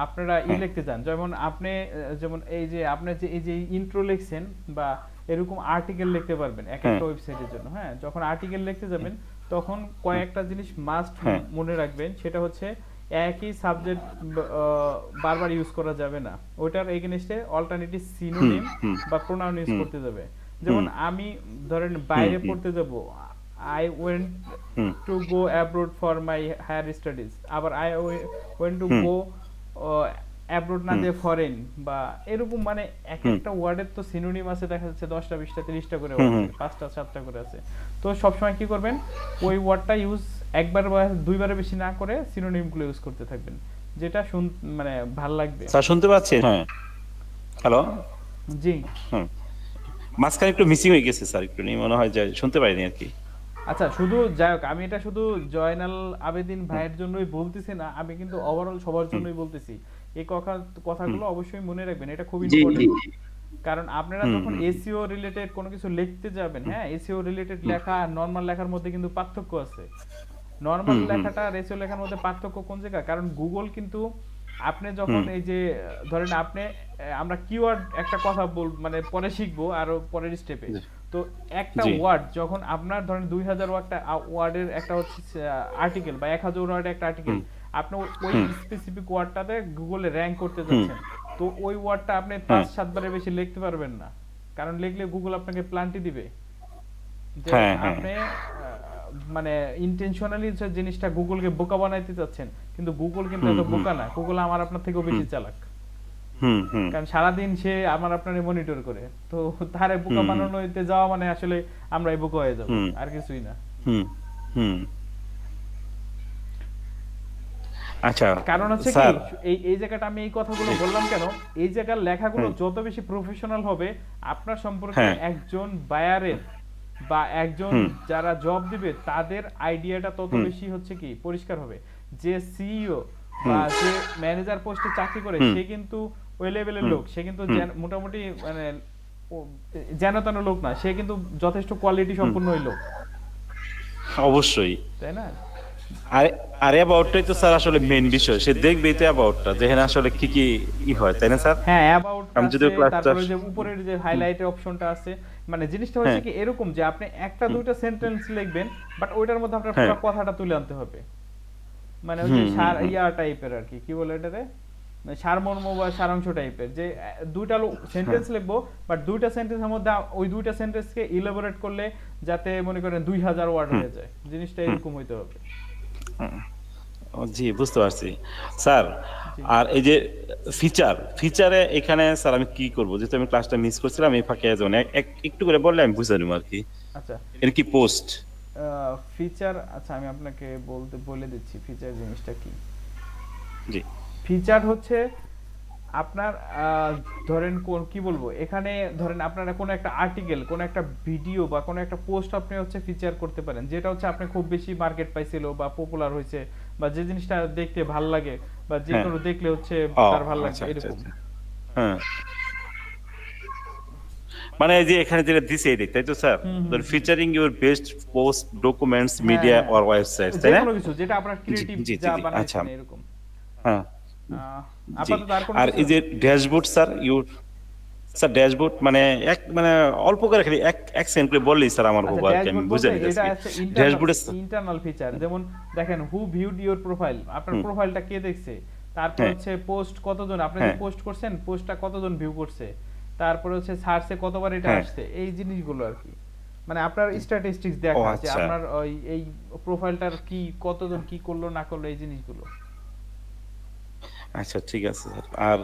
আপনারা হ্যাঁ লিখতে চান, যেমন আপনি যেমন এই যে আপনি যে এই যে ইন্ট্রো লিখছেন বা এরকম আর্টিকেল লিখতে পারবেন এক হ্যাঁ একটা ওয়েবসাইটের জন্য। হ্যাঁ, যখন আর্টিকেল লিখতে যাবেন তখন হ্যাঁ কয়েকটা জিনিস মাস্ট হ্যাঁ মনে রাখবেন। সেটা হচ্ছে একই সাবজেক্ট বারবার ইউজ করা যাবে না, ওইটার এগেনস্টে অল্টারনেটিভ হুম সিনোনিম হুম বা প্রোনাউন ইউজ হুম করতে যাবে। যেমন হুম আমি ধরেন হুম বাইরে হুম পড়তে যাব, I went hmm to go abroad for my higher studies, আবার I went to hmm go abroad না হুম দিয়ে ফরেন, বা এরকম মানে এক হুম একটা ওয়ার্ডের তো সিনোনিম আছে, দেখা যাচ্ছে 10টা 20টা 30টা করে হুম আছে, হুম 5টা 7টা করে আছে। তো সবসময় কি করবেন, ওই ওয়ার্ডটা ইউজ একবার বা দুইবারের বেশি না করে সিনোনিমগুলো ইউজ করতে থাকবেন, যেটা মানে ভাল লাগবে। স্যার শুনতে পাচ্ছেন? হ্যাঁ, হ্যালো। জি। হুম, মাঝখানে একটু মিসিং হয়ে গেছে স্যার, একটু মনে হয় যে শুনতে পারিনি আর কি। আচ্ছা, শুধু যাই হোক, আমি এটা শুধু জয়নাল আবেদিন হুম ভাইয়ের জন্যই বলতেছি না, আমি কিন্তু ওভারঅল সবার হুম জন্যই বলতেছি। এই হুম কথাগুলো অবশ্যই মনে রাখবেন, এটা খুব জি জি ইম্পর্টেন্ট। কারণ আপনারা হুম যখন হুম এসইও রিলেটেড কোনো কিছু লিখতে যাবেন, হুম হ্যাঁ, এসইও রিলেটেড হুম লেখা আর নর্মাল লেখার মধ্যে কিন্তু পার্থক্য আছে। হুম নর্মাল হুম লেখাটা আর এসইও লেখার মধ্যে পার্থক্য কোন জায়গায়, কারণ গুগল কিন্তু আপনি যখন হুম এই যে ধরেন আপনি আমরা কিওয়ার্ড একটা কথা মানে পরে শিখবো আরো পরের স্টেপে। জি তো একটা জি ওয়ার্ড যখন আপনার ধরেন 2000 ওয়ার্ডটা ওয়ার্ডের একটা হচ্ছে আর্টিকেল, বা 1000 ওয়ার্ডের একটা আর্টিকেল, হুম আপনি ওই হুম স্পেসিফিক ওয়ার্ডটাতে গুগলে র্যাঙ্ক করতে হুম যাচ্ছেন। তো ওই ওয়ার্ডটা আপনি হ্যাঁ 5-7 বারের বেশি লিখতে পারবেন না, কারণ লিখলে গুগল আপনাকে প্লান্টি দিবে যে হ্যাঁ হ্যাঁ আপনি মানে ইন্টেনশনালি যে জিনিসটা গুগলকে বোকা বানাইতে চাচ্ছেন, কিন্তু গুগল কিন্তু হুম এত হুম বোকা না, গুগল আমার আপনার থেকেও হুম বেশি চালাক। হুম হুম কারণ সারাদিন সে আমার আপনার মনিটর করে। তো তারে বোকা হুম হুম বানানোতে যাওয়া মানে আসলে আমরাই বোকা হয়ে যাব, হুম আর কিছুই না। হুম হুম আচ্ছা কারণ হচ্ছে কি, স্যার। এই এই জায়গাটা আমি এই কথাগুলো জি বললাম কেন, এই জায়গার লেখাগুলো হ্যাঁ যত বেশি প্রফেশনাল হবে, আপনার সম্পর্কে হ্যাঁ একজন বায়ারের বা একজন হুম যারা জব দিবে তাদের আইডিয়াটা তত হুম বেশি হচ্ছে কি পরিষ্কার হবে। যে সিইও বা হুম যে ম্যানেজার পোস্টে চাকরি করে হুম সে কিন্তু ওই লেভেলের হুম লোক, সে কিন্তু হুম মোটামুটি মানে যেন তেন লোক না, সে কিন্তু যথেষ্ট কোয়ালিটি হুম সম্পন্ন ওই লোক, অবশ্যই। তাই না? আরে আরে অ্যাবাউটটাই তো স্যার আসলে মেইন বিষয়, সে দেখবেই তো অ্যাবাউটটা যেখানে আসলে কি কি হয়, তাই না স্যার? হ্যাঁ, অ্যাবাউট আমি আছে, যদিও ক্লাসটা তারপরে যে উপরের যে হুম হাইলাইটের অপশনটা আছে। মানে জিনিসটা হচ্ছে হ্যাঁ কি এরকম যে আপনি একটা হুম দুইটা সেন্টেন্স লিখবেন, বাট ওইটার মধ্যে আপনার হ্যাঁ পুরো কথাটা তুলে আনতে হবে। মানে ওই যে হুম হুম সার হুম ইয়া টাইপের আর কি, কি বলে এটাতে, মানে সারমর্ম বা সারাংশ টাইপের, যে দুইটা হ্যাঁ সেন্টেন্স লিখবো, বাট দুইটা সেন্টেন্সের মধ্যে ওই দুইটা সেন্টেন্সকে ইলাবোরেট করলে যাতে মনে করেন 2000 ওয়ার্ড হুম হয়ে যায়, জিনিসটা হুম এরকম হইতে হবে। হুম। ও, জি বুঝতে পারছি স্যার। জি। আর এই যে ফিচারে এখানে স্যার আমি কি করবো, যেহেতু আমি ক্লাসটা মিস করছিলাম এই ফাঁকে, যেমন একটু করে বললে আমি বুঝে নিবো আর কি। আচ্ছা, এর কি পোস্ট? ফিচার, আচ্ছা আমি আপনাকে বলে দিচ্ছি ফিচার জিনিসটা কি। জি ফিচার হচ্ছে আপনার ধরেন কি বলবো, এখানে ধরেন আপনারা কোনো একটা আর্টিকেল, কোনো একটা ভিডিও বা কোনো একটা পোস্ট আপনি হচ্ছে ফিচার করতে পারেন, যেটা হচ্ছে আপনি খুব বেশি মার্কেট পাইছিল বা পপুলার হয়েছে, বা যে জিনিসটা দেখতে ভাল লাগে, বা যে হ্যাঁ। কোনো দেখলে হচ্ছে ও তার ভাল লাগবে আচ্ছা আচ্ছা এরকম। আচ্ছা। হ্যাঁ, মানে এই যে এখানে যেটা দিছে এটাই তাই তো স্যার? হুম হুম ধর হুম। Featuring your best post, documents, হ্যাঁ মিডিয়া হ্যাঁ, অর ওয়েবসাইটস, যে তাই না? কোনো কিছু যেটা আপনার জি ক্রিয়েটিভ জি জি যা জি আচ্ছা। বানাইছেন এরকম। হ্যাঁ আহ, জি। আপাতত আর কোনো আর কিছু। এই যে ড্যাশবোর্ড স্যার, স্যার ড্যাশবোর্ড মানে মানে অল্প করে খালি এক এক সেকেন্ড করে বললেই স্যার আমার আচ্ছা, হবো আর কি, আমি ড্যাশবোর্ড বুঝে বলতে নিতেছি। এটা আছে ইন্টারনাল, ড্যাশবোর্ডে ইন্টারনাল ফিচার। যেমন দেখেন হু ভিউড ইওর প্রোফাইল, আপনার হুম প্রোফাইলটা কে দেখছে, তারপর হ্যাঁ হচ্ছে পোস্ট কতজন, আপনি যে হ্যাঁ পোস্ট করছেন পোস্টটা কতজন ভিউ করছে, তারপর হচ্ছে সার্চে কতবার এটা হ্যাঁ আসছে, এই জিনিসগুলো আর কি। মানে আপনার স্ট্যাটিস্টিক্স ও দেখা যে আচ্ছা আপনার ওই এই প্রোফাইলটার কি কতজন কি করলো না করলো, এই জিনিসগুলো। আচ্ছা ঠিক আছে স্যার। আর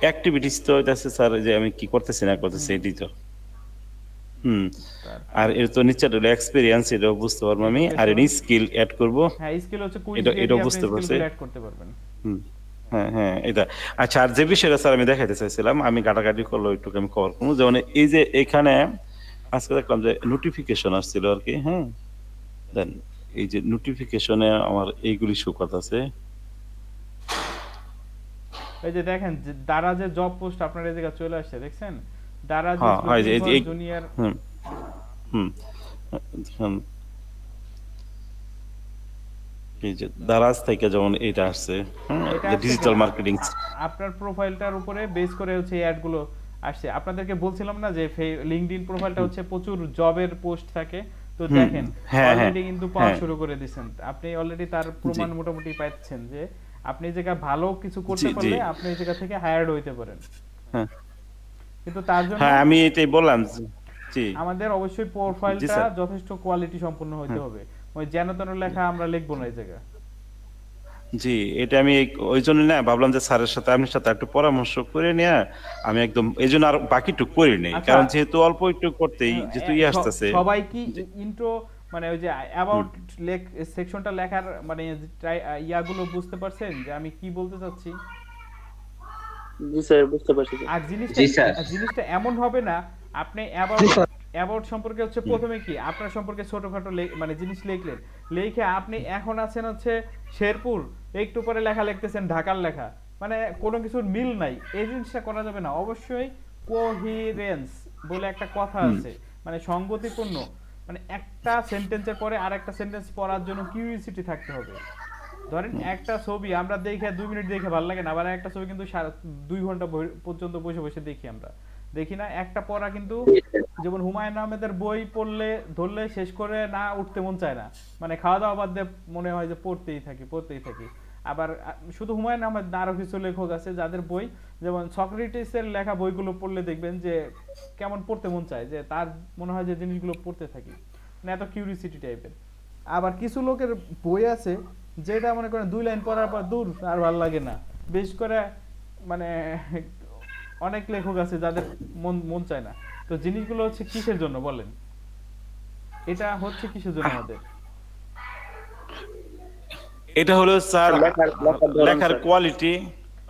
অ্যাক্টিভিটিস তো এটা আছে স্যার, যে আমি কি করতেছি না করতেছি হুম। এটি তো। হুম। আর তারপরে এর তো নিচে হলো এক্সপেরিয়েন্স, এটাও বুঝতে পারবো আমি। আর এডুকেশন। এনি স্কিল অ্যাড করব, হ্যাঁ, স্কিল হচ্ছে কুইজ এটা দিয়ে এটাও দিয়ে আপনি বুঝতে পারছি। স্কিলগুলো অ্যাড করতে পারবেন। হুম হ্যাঁ হ্যাঁ এটা। আচ্ছা, আর যে বিষয়টা স্যার আমি দেখাইতে চাইছিলাম, আমি গাটাগাটি করলো একটু আমি কভার করবো, যেমন এই যে এখানে আজকে দেখলাম যে নোটিফিকেশন আসছিল আর কি। হ্যাঁ, দেন এই যে নোটিফিকেশনে আমার এইগুলি শো করতেছে। এই যে দেখেন যে দ্বারা যে জব পোস্ট আপনার এই জায়গায় চলে আসছে, দেখছেন, দারাজ ইজ হ্যাঁ হয় যে লুকিং এই যে ফর জুনিয়র। হুম হুম হুম এই যে দারাজ থেকে যেমন এটা আসছে, এটা যে আসছে কি ডিজিটাল মার্কেটিং। আপনার প্রোফাইলটার উপরে বেস করে হচ্ছে এই অ্যাডগুলো আসছে। আপনাদেরকে বলছিলাম না যে লিংকডইন প্রোফাইলটা হচ্ছে প্রচুর জবের পোস্ট থাকে। তো হুম দেখেন হুম, হ্যাঁ হ্যাঁ অলরেডি কিন্তু পাওয়া হ্যাঁ, শুরু করে দিয়েছেন আপনি, অলরেডি তার জি প্রমাণ মোটামুটি পাচ্ছেন যে আপনি এই জায়গায় ভালো কিছু জি করতে জি, পারলে আপনি এই জায়গা থেকে হায়ার্ড হইতে পারেন। হ্যাঁ কিন্তু তার জন্য হ্যাঁ, আমি এটাই বললাম। জি আমাদের অবশ্যই জি প্রোফাইলটা স্যার। যথেষ্ট কোয়ালিটি সম্পন্ন হইতে হ্যাঁ, হবে। ওই যেন তেন লেখা আমরা লিখবো না এই জায়গায়। জি, এটা আমি ওই জন্য না ভাবলাম যে স্যারের সাথে আপনার সাথে একটু পরামর্শ করে নিয়ে আমি একদম এই জন্য আর বাকিটুকু করি নেই, আচ্ছা, কারণ যেহেতু অল্প একটু করতেই যেহেতু আসতেছে। সবাই কি জি, ইন্ট্রো মানে ওই যে হুম, অ্যাবাউট সেকশনটা লেখার মানে ইয়াগুলো বুঝতে পারছেন যে আমি কি বলতে চাচ্ছি? জি স্যার, বুঝতে পারছি স্যার। আর জিনিসটা জি স্যার। জিনিসটা এমন হবে না আপনি জি অ্যাবাউট স্যার। অ্যাবাউট সম্পর্কে হচ্ছে হুম, প্রথমে কি আপনার সম্পর্কে ছোটখাটো মানে জিনিস লিখলেন, লিখে আপনি এখন আছেন হচ্ছে শেরপুর, একটু পরে লেখা লিখতেছেন ঢাকার লেখা, মানে কোনো কিছুর মিল নাই। এই জিনিসটা করা যাবে না। অবশ্যই কোহিরেন্স বলে একটা কথা হুম, আছে, মানে সঙ্গতিপূর্ণ, মানে একটা সেন্টেন্সের পরে আর একটা সেন্টেন্স পড়ার জন্য কিউরিসিটি থাকতে হবে। ধরেন হুম, একটা ছবি আমরা দেখে 2 মিনিট দেখে ভালো লাগে না, আবার একটা ছবি কিন্তু 2 ঘন্টা পর্যন্ত বসে বসে দেখি আমরা, দেখি না একটা পড়া কিন্তু। যেমন হুমায়ুন আহমেদের বই পড়লে ধরলে শেষ করে না উঠতে মন চায় না, মানে খাওয়া দাওয়া বাদ দিয়ে মনে হয় যে পড়তেই থাকি পড়তেই থাকি। আবার শুধু হুমায়ুন আহমেদ না, আরো কিছু লেখক আছে যাদের বই, যেমন সক্রেটিসের লেখা বইগুলো পড়লে দেখবেন যে কেমন পড়তে মন চায়, যে তার মনে হয় যে জিনিসগুলো পড়তে থাকি, মানে এত কিউরিসিটি টাইপের। আবার কিছু লোকের বই আছে যেটা মনে করেন 2 লাইন পড়ার পর দূর আর ভালো লাগে না, বেশ করে মানে অনেক লেখক আছে যাদের মন মন চায় না। তো জিনিসগুলো হচ্ছে কিসের জন্য বলেন, এটা হচ্ছে কিসের জন্য আমাদের? এটা হলো স্যার লেখার লেখার ধরন লেখার স্যার। কোয়ালিটি,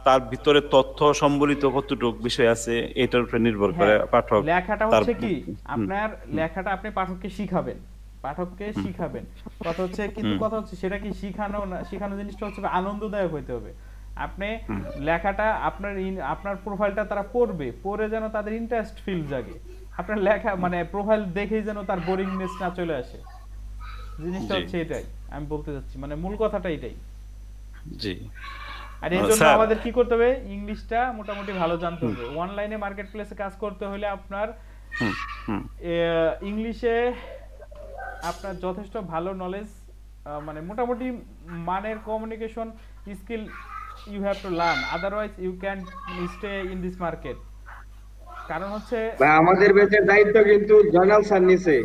তার ভিতরে তথ্য সম্বলিত কতটুকু বিষয় আছে এটার উপরে নির্ভর করে হ্যাঁ, পাঠক লেখাটা তার। হচ্ছে কি হুম আপনার লেখাটা আপনি পাঠককে শিখাবেন, পাঠককে হুম শিখাবেন। কথা হচ্ছে কিন্তু হুম কথা হচ্ছে সেটা কি শিখানো না, শিখানো জিনিসটা হচ্ছে আনন্দদায়ক হইতে হবে। আপনি হুম, লেখাটা আপনার আপনার প্রোফাইলটা তারা পড়বে, পড়ে যেন তাদের ইন্টারেস্ট ফিল জাগে। আপনার লেখা মানে প্রোফাইল দেখেই যেন তার বোরিংনেস না চলে আসে। জিনিসটা জি হচ্ছে এটাই আমি বলতে চাচ্ছি, মানে মূল কথাটা এটাই। জি আর এর জন্য স্যার। আমাদের কি করতে হবে, ইংলিশটা মোটামুটি ভালো জানতে হবে। অনলাইনে মার্কেট প্লেসে কাজ করতে হলে আপনার হুম হুম, ইংলিশে আপনার যথেষ্ট ভালো নলেজ, মানে মোটামুটি মানের communication skill you have to learn, otherwise you can stay in this market. কারণ হচ্ছে ভাই আমাদের ব্যাচের দায়িত্ব কিন্তু জয়নাল স্যার নিছে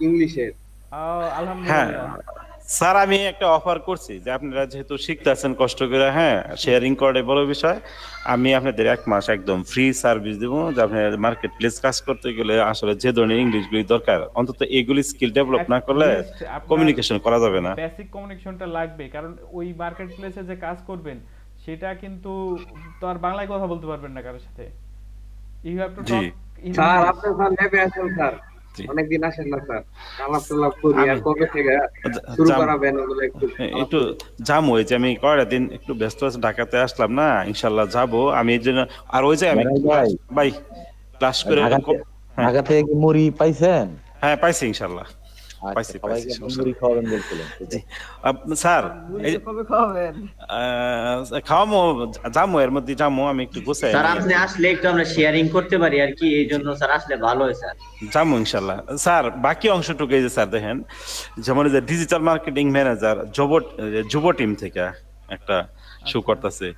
ইংলিশের। হ্যাঁ আলহামদুলিল্লাহ। স্যার, আমি একটা অফার করছি যে আপনারা যেহেতু শিখতেছেন কষ্ট করে, হ্যাঁ শেয়ারিং করে বড় বিষয়, আমি আপনাদের 1 মাস একদম ফ্রি সার্ভিস দেবো, যে আপনার মার্কেট প্লেস কাজ করতে গেলে আসলে যে ধরনের ইংলিশ গুলি দরকার অন্তত এগুলি স্কিল ডেভেলপ না করলে Atleast আপনার কমিউনিকেশন করা যাবে না। বেসিক কমিউনিকেশনটা লাগবে, কারণ ওই মার্কেট প্লেসে যে কাজ করবেন সেটা কিন্তু তো আর বাংলায় কথা বলতে পারবেন না কারোর সাথে। ইউ হ্যাভ টু জি টক ইন স্যার ইংলিশ। আপনার স্যার নেবে আছেন স্যার, জি, অনেকদিন আসেন না স্যার, আলাপ টালাপ করি। আর আমি কবে থেকে শুরু যাম, করাবেন ওগুলো একটু আলাপ একটু করি। যাবো, ওই যে আমি কয়টা দিন একটু ব্যস্ত আছি, ঢাকাতে আসলাম না, ইনশাল্লাহ যাবো আমি এই জন্য। আর ওই যে আমি মেরাজ ভাই, ভাই ক্লাস করে ঢাকাতে হ্যাঁ ঢাকা থেকে কি মুড়ি পাইছেন? হ্যাঁ পাইছি ইনশাল্লাহ, আচ্ছা, পাইছি সবাইকে পাইছি, আপনি সমস্যা মুড়ি নেই। খাওয়াবেন বলছিলেন, ঠিক জি আছে। স্যার, এই কবে খাওয়াবেন? খাওয়ামো, যামো এর মধ্যে যামো, আমি একটু গুছাই স্যার নিয়ে আপনি আসলে একটু আমরা শেয়ারিং করতে পারি আর কি, এই জন্য স্যার আসলে ভালো হয় স্যার। যামো ইনশাল্লাহ। স্যার বাকি অংশটুকু এই যে স্যার দেখেন, যেমন এই যে ডিজিটাল মার্কেটিং ম্যানেজার যুব টিম থেকে একটা শো করতেছে,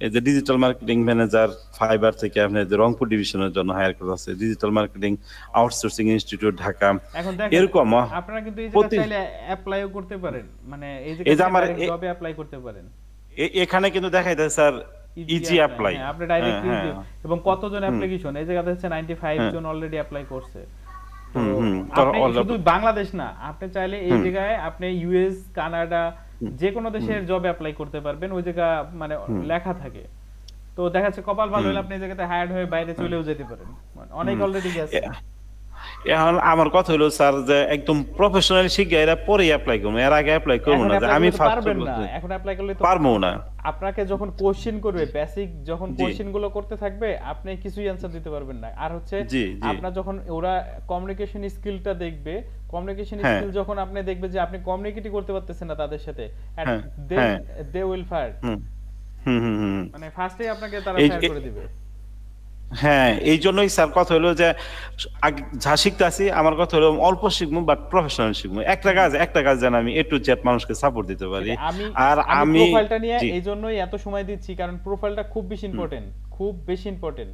এই যে ডিজিটাল মার্কেটিং ম্যানেজার ফাইবার থেকে আপনার যে রংপুর ডিভিশনের জন্য হায়ার করতেছে, digital marketing outsourcing institute Dhaka, এখন দেখেন এরকম আপনারা কিন্তু এই জায়গায় প্রতি চাইলে অ্যাপ্লাইও করতে পারেন, মানে এই এই যে জায়গায় আমার ডাইরেক্ট জবে অ্যাপ্লাই করতে পারেন। এখানে কিন্তু দেখাই দেয় স্যার ইজি অ্যাপ্লাই। হ্যাঁ, আপনি ডাইরেক্ট হ্যাঁ এবং কতজন হুম, অ্যাপ্লিকেশন এই জায়গাতে হচ্ছে 95 হ্যাঁ, জন অলরেডি অ্যাপ্লাই করছে। তো হুম হুম, তো আপনি শুধু বাংলাদেশ না, আপনি চাইলে এই জায়গায় আপনি ইউএস, কানাডা যে কোনো দেশের জবে অ্যাপ্লাই করতে পারবেন, ওই জায়গা মানে লেখা থাকে। তো দেখা যাচ্ছে কপাল ভালো হলে আপনি এই জায়গাতে হায়ার্ড হয়ে বাইরে চলেও যেতে পারেন, মানে অনেক অলরেডি গেছে। এখন আমার কথা হলো স্যার যে একদম প্রফেশনাল শিখে এরা পরে অ্যাপ্লাই করবো, এর আগে অ্যাপ্লাই করবো এখন না, যে অ্যাপ্লাই আমি করলে তো ফার্স্ট পারবেন না, এখন অ্যাপ্লাই করলে তো পারবো না। আপনাকে যখন কোশ্চেন করবে, বেসিক যখন জি। কোশ্চেন গুলো করতে থাকবে, আপনি কিছুই অ্যানসার দিতে পারবেন না। আর হচ্ছে জি, জি। আপনার যখন ওরা কমিউনিকেশন স্কিলটা দেখবে, কমিউনিকেশন হ্যাঁ। স্কিল যখন আপনি দেখবে যে আপনি কমিউনিকেটই করতে পারতেছেন না তাদের সাথে, হ্যাঁ, দেন হ্যাঁ। দে উইল ফায়ার, হুম হুম হুম হুম। মানে ফার্স্টেই আপনাকে তারা এই ফায়ার যে- করে দিবে। হ্যাঁ, এই জন্যই স্যার কথা হলো যে যা শিখতেছি আমার কথা হলো অল্প শিখবো বাট প্রফেশনাল শিখবো, একটা কাজ যেন আমি A to Z মানুষকে সাপোর্ট দিতে পারি। এটা আমি আর আমি প্রোফাইলটা নিয়ে জি, এই জন্যই এত সময় দিচ্ছি, কারণ প্রোফাইলটা খুব বেশি ইম্পর্টেন্ট, খুব বেশি ইম্পর্টেন্ট।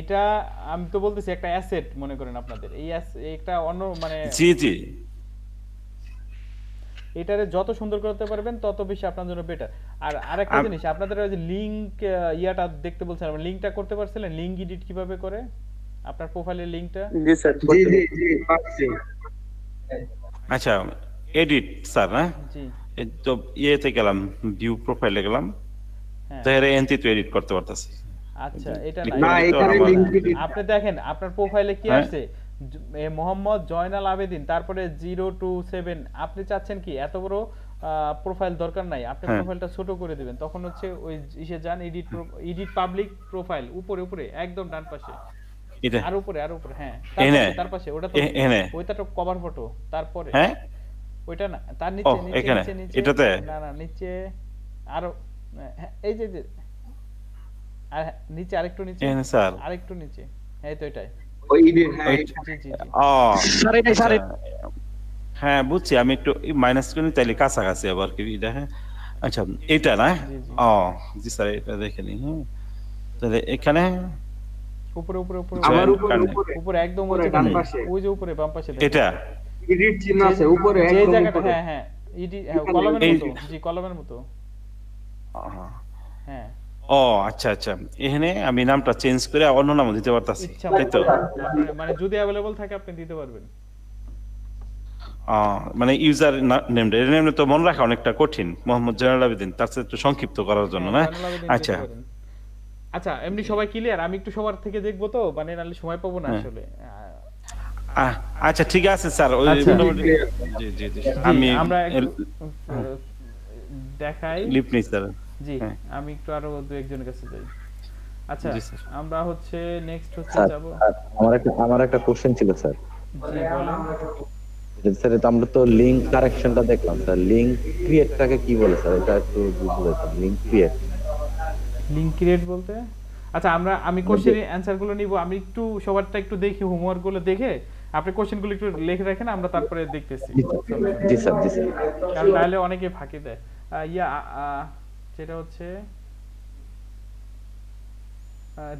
এটা আমি তো বলতেছি একটা অ্যাসেট মনে করেন আপনাদের, এই একটা অন্য মানে জি জি এটারে যত সুন্দর করতে পারবেন তত বেশি আপনার জন্য বেটার। আর আরেকটা জিনিস, আপনাদের ওই যে লিংক ইয়াটা দেখতে বলছিলাম, লিংকটা করতে পারছিলেন? লিংক এডিট কিভাবে করে আপনার প্রোফাইলের লিংকটা? জি স্যার জি জি জি পাচ্ছি। আচ্ছা এডিট স্যার, হ্যাঁ জি এই তো ইয়েতে গেলাম, ভিউ প্রোফাইলে গেলাম, হ্যাঁ, তো এর এন্টি তো এডিট করতে পারতাছি। আচ্ছা এটা Click না, না করে দিতে এখানে আমার- লিংক এডিট আপনি দেখেন আপনার প্রোফাইলে কি হ্যাঁ। আসছে, মোহাম্মদ জয়নাল আবেদিন, তারপরে 027। আপনি চাচ্ছেন কি এত বড় প্রোফাইল দরকার নাই, আপনি হ্যাঁ। প্রোফাইলটা ছোট করে দিবেন, তখন হচ্ছে ওই ইসে যান, এডিট পাবলিক প্রোফাইল, উপরে উপরে একদম ডান পাশে, এটা আর উপরে হ্যাঁ, এনে। তার পাশে ওটা তো এনে। ওইটা তো কভার ফটো, তারপরে হ্যাঁ ওইটা না, তার নিচে নিচে এখানে নিচে নিচে এটাতে না না নিচে আরো হ্যাঁ, এই যে আর নিচে আরেকটু নিচে, এখানে স্যার আরেকটু নিচে, এই তো এটাই। ওই এডিট, হ্যাঁ ওই- জি জি জি ও স্যার এটাই স্যার আচ্ছা। হ্যাঁ বুঝছি, আমি একটু মাইনাস করে নিই, তাইলে কাছাকাছি আবার কি এটা। হ্যাঁ আচ্ছা এটা না, জি, জি। ও জি স্যার এটা দেখে নিই। হ্যাঁ তাহলে এখানে উপরে উপরে উপরে আমার জয়েন উপরে কানে- উপরে উপরে একদম ওই উপরে যে ডান দেখেন, পাশে। ওই যে উপরে বাম পাশে দেখেন। এটা এডিট চিহ্ন আছে উপরে যে একদম জায়গাটা, উপরে। হ্যাঁ হ্যাঁ হ্যাঁ, কলমের এই- মতো, জি কলমের মতো, আহা। হ্যাঁ ও আচ্ছা আচ্ছা, এখানে আমি নামটা চেঞ্জ করে অন্য নাম দিতে পারতাছি, ইচ্ছা তাই তো? মতো আপনার মানে যদি অ্যাভেলেবল থাকে আপনি দিতে পারবেন। মানে ইউজার নেমটা, এর নেম তো মনে রাখা অনেকটা কঠিন, মোহাম্মদ জয়নাল আবেদিন, তার সাথে একটু সংক্ষিপ্ত করার জন্য না? হ্যাঁ, জয়নুল আবেদিন দিতে আচ্ছা পারেন। আচ্ছা এমনি সবাই ক্লিয়ার? আমি একটু সবার থেকে দেখবো তো, মানে নাহলে সময় পাবো না হ্যাঁ। আসলে। আচ্ছা ঠিক আছে স্যার, ওই আচ্ছা। মোটামুটি জি জি জি আমি আমরা একটু দেখাই। লিপ নিই স্যার। জি হ্যাঁ। আমি একটু আরো দু একজনের কাছে যাই। আচ্ছা জি, স্যার। আমরা হচ্ছে নেক্সট হচ্ছে স্যার যাব। আমার একটা কোশ্চেন ছিল স্যার। জি বলেন। স্যার এটা আমরা তো লিংক কারেকশনটা দেখলাম স্যার, লিংক ক্রিয়েটটাকে কি বলে স্যার? এটা একটু বুঝাইতেন, লিংক ক্রিয়েট। লিংক ক্রিয়েট বলতে, আচ্ছা আমি কোশ্চেনের অ্যানসার গুলো নিব, আমি একটু সবারটা একটু দেখি, হোমওয়ার্ক গুলো দেখে আপনি কোশ্চেন গুলো একটু লিখে রাখেন, আমরা তারপরে দেখতেছি, জি স্যার জি স্যার। কারণ তাহলে অনেকে ফাঁকি দেয়। যেটা হচ্ছে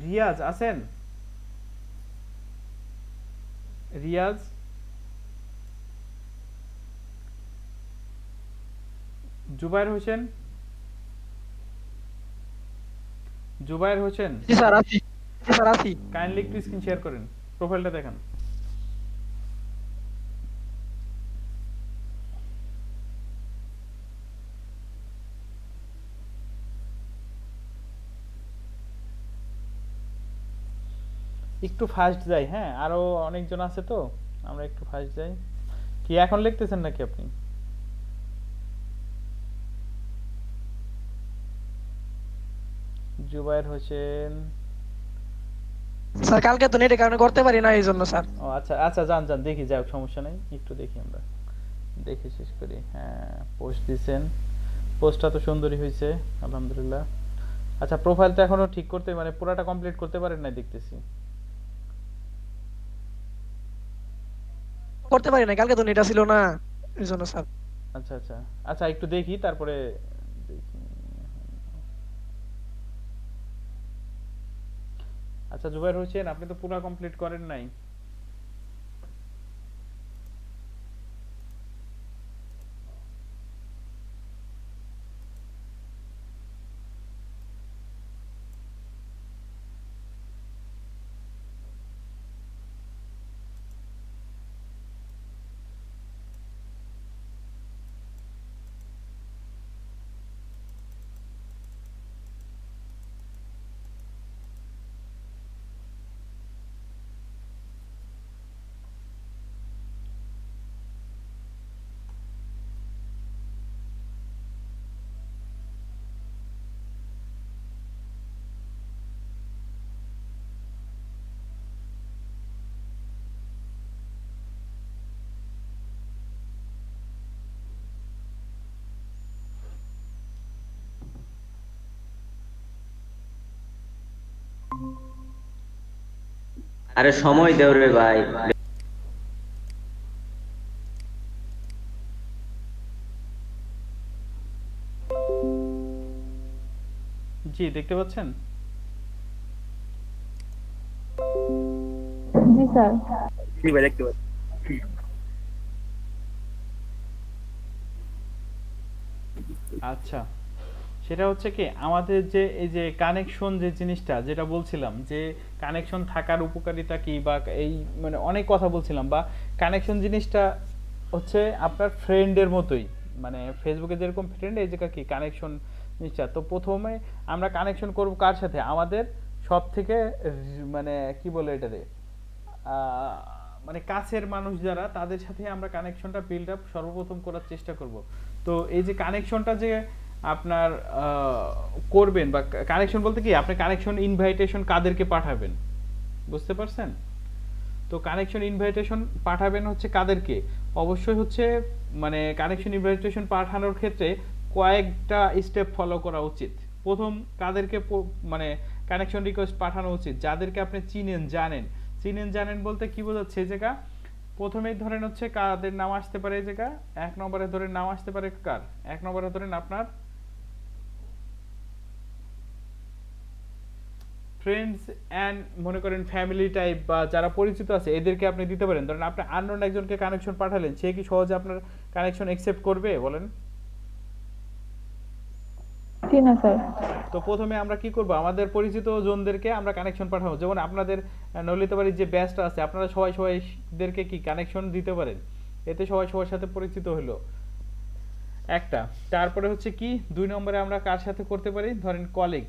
রিয়াজ আছেন? রিয়াজ, জুবাইর হোসেন, জুবাইর হোসেন, জি স্যার আছি, জি স্যার আছি। কাইন্ডলি একটু স্ক্রিন শেয়ার করেন, প্রোফাইলটা দেখান। একটু ফাস্ট যাই, হ্যাঁ আরো অনেকজন আছে তো, আমরা একটু ফাস্ট যাই। কি এখন লিখতেছেন নাকি আপনি? জুবাইর হোসেন, স্যার কালকে তো নেটের কারণে করতে পারি না, এই জন্য স্যার। ও আচ্ছা আচ্ছা, যান যান দেখি, যাক সমস্যা নেই, একটু দেখি আমরা, দেখে শেষ করি। হ্যাঁ পোস্ট দিছেন, পোস্টটা তো সুন্দরই হয়েছে আলহামদুলিল্লাহ। আচ্ছা প্রোফাইল তো এখনো ঠিক করতে, মানে পুরাটা কমপ্লিট করতে পারেন না দেখতেছি। করতে পারি না, কালকে তো নেট ছিল না, এই জন্য স্যার। আচ্ছা আচ্ছা আচ্ছা একটু দেখি তারপরে দেখি। আচ্ছা জুবাইর হোসেন, আপনি তো পুরা কমপ্লিট করেন নাই। আরে সময় দেও রে ভাই। জি দেখতে পাচ্ছেন? জি স্যার। জি ভাই দেখতে পাচ্ছি। আচ্ছা, সেটা হচ্ছে কি আমাদের যে এই যে কানেকশন যে জিনিসটা যেটা বলছিলাম যে কানেকশন থাকার উপকারিতা কি বা এই মানে অনেক কথা বলছিলাম বা কানেকশন জিনিসটা হচ্ছে আপনার ফ্রেন্ডের মতোই, মানে ফেসবুকে যেরকম ফ্রেন্ড এই জায়গা কি কানেকশন জিনিসটা। তো প্রথমে আমরা কানেকশন করব কার সাথে? আমাদের সব থেকে মানে কি বলে এটারে আহ, মানে কাছের মানুষ যারা তাদের সাথে আমরা কানেকশনটা বিল্ড আপ সর্বপ্রথম করার চেষ্টা করব। তো এই যে কানেকশনটা যে আপনার করবেন বা কানেকশন বলতে কি আপনি কানেকশন ইনভাইটেশন কাদেরকে পাঠাবেন বুঝতে পারছেন? তো কানেকশন ইনভাইটেশন পাঠাবেন হচ্ছে কাদেরকে? অবশ্যই হচ্ছে মানে কানেকশন ইনভাইটেশন পাঠানোর ক্ষেত্রে কয়েকটা স্টেপ ফলো করা উচিত। প্রথম কাদেরকে মানে কানেকশন রিকোয়েস্ট পাঠানো উচিত? যাদেরকে আপনি চিনেন জানেন। চিনেন জানেন বলতে কি বোঝাচ্ছে এই জায়গা? প্রথমেই ধরেন হচ্ছে কাদের নাম আসতে পারে এই জায়গা? এক নম্বরে ধরেন নাম আসতে পারে কার? এক নম্বরে ধরেন আপনার ফ্রেন্ডস অ্যান্ড মনে করেন ফ্যামিলি টাইপ বা যারা পরিচিত আছে এদেরকে আপনি দিতে পারেন। ধরেন আপনি আননোন একজনকে কানেকশন পাঠালেন, সে কি সহজে আপনার কানেকশন অ্যাকসেপ্ট করবে বলেন? জি না স্যার। তো প্রথমে আমরা কি করব? আমাদের পরিচিত জনদেরকে আমরা কানেকশন পাঠাবো। যেমন আপনাদের নলিতাবাড়ির যে ব্যাচটা আছে আপনারা সবাই সবাইদেরকে কি কানেকশন দিতে পারেন, এতে সবাই সবার সাথে পরিচিত হলো একটা। তারপরে হচ্ছে কি 2 নম্বরে আমরা কার সাথে করতে পারি? ধরেন কলিগ।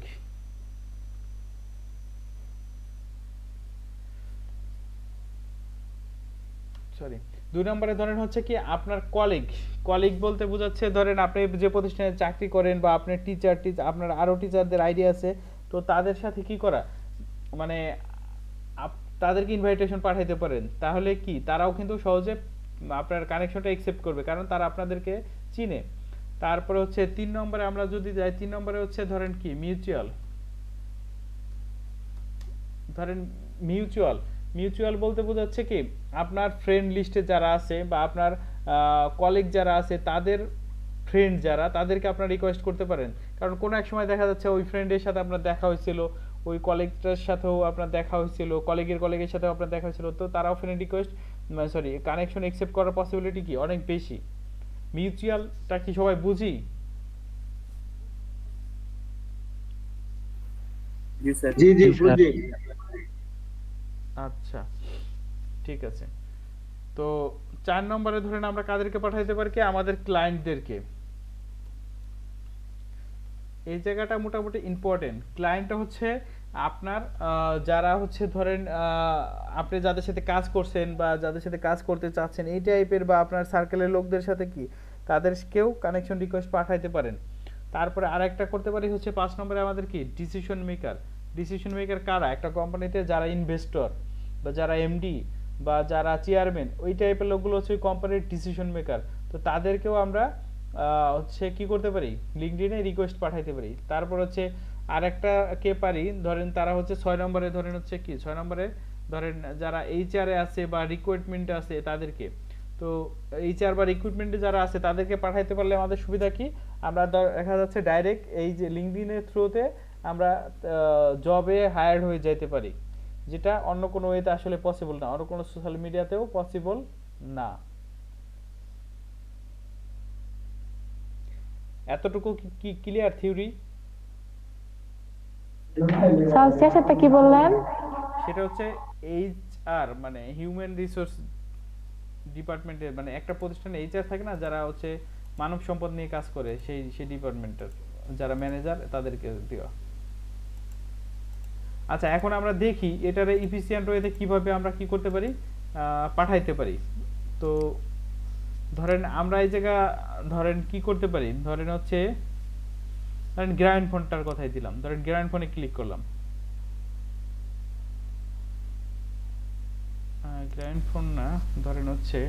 সরি, 2 নম্বরে ধরেন হচ্ছে কি আপনার কলিগ। কলিগ বলতে বোঝাচ্ছে ধরেন আপনি যে প্রতিষ্ঠানে চাকরি করেন বা আপনি টিচার আপনার আরো টিচারদের আইডিয়া আছে, তো তাদের সাথে কি করা মানে তাদেরকে ইনভাইটেশন পাঠাইতে পারেন। তাহলে কি তারাও কিন্তু সহজে আপনার কানেকশনটা অ্যাকসেপ্ট করবে কারণ তারা আপনাদেরকে চিনে। তারপরে হচ্ছে 3 নম্বরে আমরা যদি যাই, 3 নম্বরে হচ্ছে ধরেন কি মিউচুয়াল। ধরেন মিউচুয়াল মিউচুয়াল বলতে বোঝাচ্ছে কি আপনার ফ্রেন্ড লিস্টে যারা আছে বা আপনার কলিগ যারা আছে তাদের ফ্রেন্ড যারা তাদেরকে আপনারা রিকোয়েস্ট করতে পারেন। কারণ কোনো এক সময় দেখা যাচ্ছে ওই ফ্রেন্ডের সাথে আপনার দেখা হয়েছিল, ওই কলিগটার সাথেও আপনার দেখা হয়েছিল, কলিগের সাথেও আপনার দেখা হয়েছিল, তো তারাও friend request sorry connection accept করার পসিবিলিটি কি অনেক বেশি। মিউচুয়ালটা কি সবাই বুঝি? জি স্যার। জি জি বুঝি। আচ্ছা ঠিক আছে। তো 4 নম্বরে ধরেন আমরা কাদেরকে পাঠাইতে পারি? কি আমাদের ক্লায়েন্টদেরকে। এই জায়গাটা মোটামুটি ইম্পর্টেন্ট। ক্লায়েন্টটা হচ্ছে আপনার যারা হচ্ছে ধরেন আপনি যাদের সাথে কাজ করছেন বা যাদের সাথে কাজ করতে চাচ্ছেন এই টাইপের বা আপনার সার্কেলের লোকদের সাথে কি তাদেরকেও কানেকশন রিকোয়েস্ট পাঠাইতে পারেন। তারপরে আরেকটা করতে পারি হচ্ছে 5 নম্বরে আমাদের কি ডিসিশন মেকার। ডিসিশন মেকার কারা? একটা কোম্পানিতে যারা ইনভেস্টর বা যারা এমডি বা যারা চেয়ারম্যান ওই টাইপের লোকগুলো হচ্ছে কোম্পানির ডিসিশন মেকার। তো তাদেরকেও আমরা হচ্ছে কি করতে পারি? লিঙ্কডইনে রিকোয়েস্ট পাঠাইতে পারি। তারপর হচ্ছে আরেকটা কে পারি ধরেন তারা হচ্ছে 6 নম্বরে ধরেন হচ্ছে কি 6 নম্বরে ধরেন যারা এইচআরে আছে বা রিক্রুটমেন্টে আছে তাদেরকে। তো এইচআর বা রিক্রুটমেন্টে যারা আছে তাদেরকে পাঠাইতে পারলে আমাদের সুবিধা কি? আমরা দেখা যাচ্ছে ডাইরেক্ট এই যে লিঙ্কডইনের থ্রুতে আমরা জবে হায়ার্ড হয়ে যেতে পারি, যেটা অন্য কোনো ওয়েতে আসলে পসিবল না, অন্য কোনো সোশ্যাল মিডিয়াতেও পসিবল না। এতটুকু কি ক্লিয়ার থিওরি? স্যার শেষেরটা কি বললেন? সেটা হচ্ছে এইচআর মানে হিউম্যান রিসোর্স ডিপার্টমেন্টের, মানে একটা প্রতিষ্ঠানে এইচআর থাকে না যারা হচ্ছে মানব সম্পদ নিয়ে কাজ করে, সেই ডিপার্টমেন্টের যারা ম্যানেজার তাদেরকে দেওয়া। আচ্ছা এখন আমরা দেখি এটারে ইফিসিয়েন্ট ওয়েতে কিভাবে আমরা কি করতে পারি, পাঠাইতে পারি। তো ধরেন আমরা এই জায়গা ধরেন কি করতে পারি, ধরেন হচ্ছে ধরেন গ্রামীণ ফোনটার কথাই দিলাম, ধরেন গ্রামীণ ফোনে ক্লিক করলাম। গ্রামীণ ফোন না, ধরেন হচ্ছে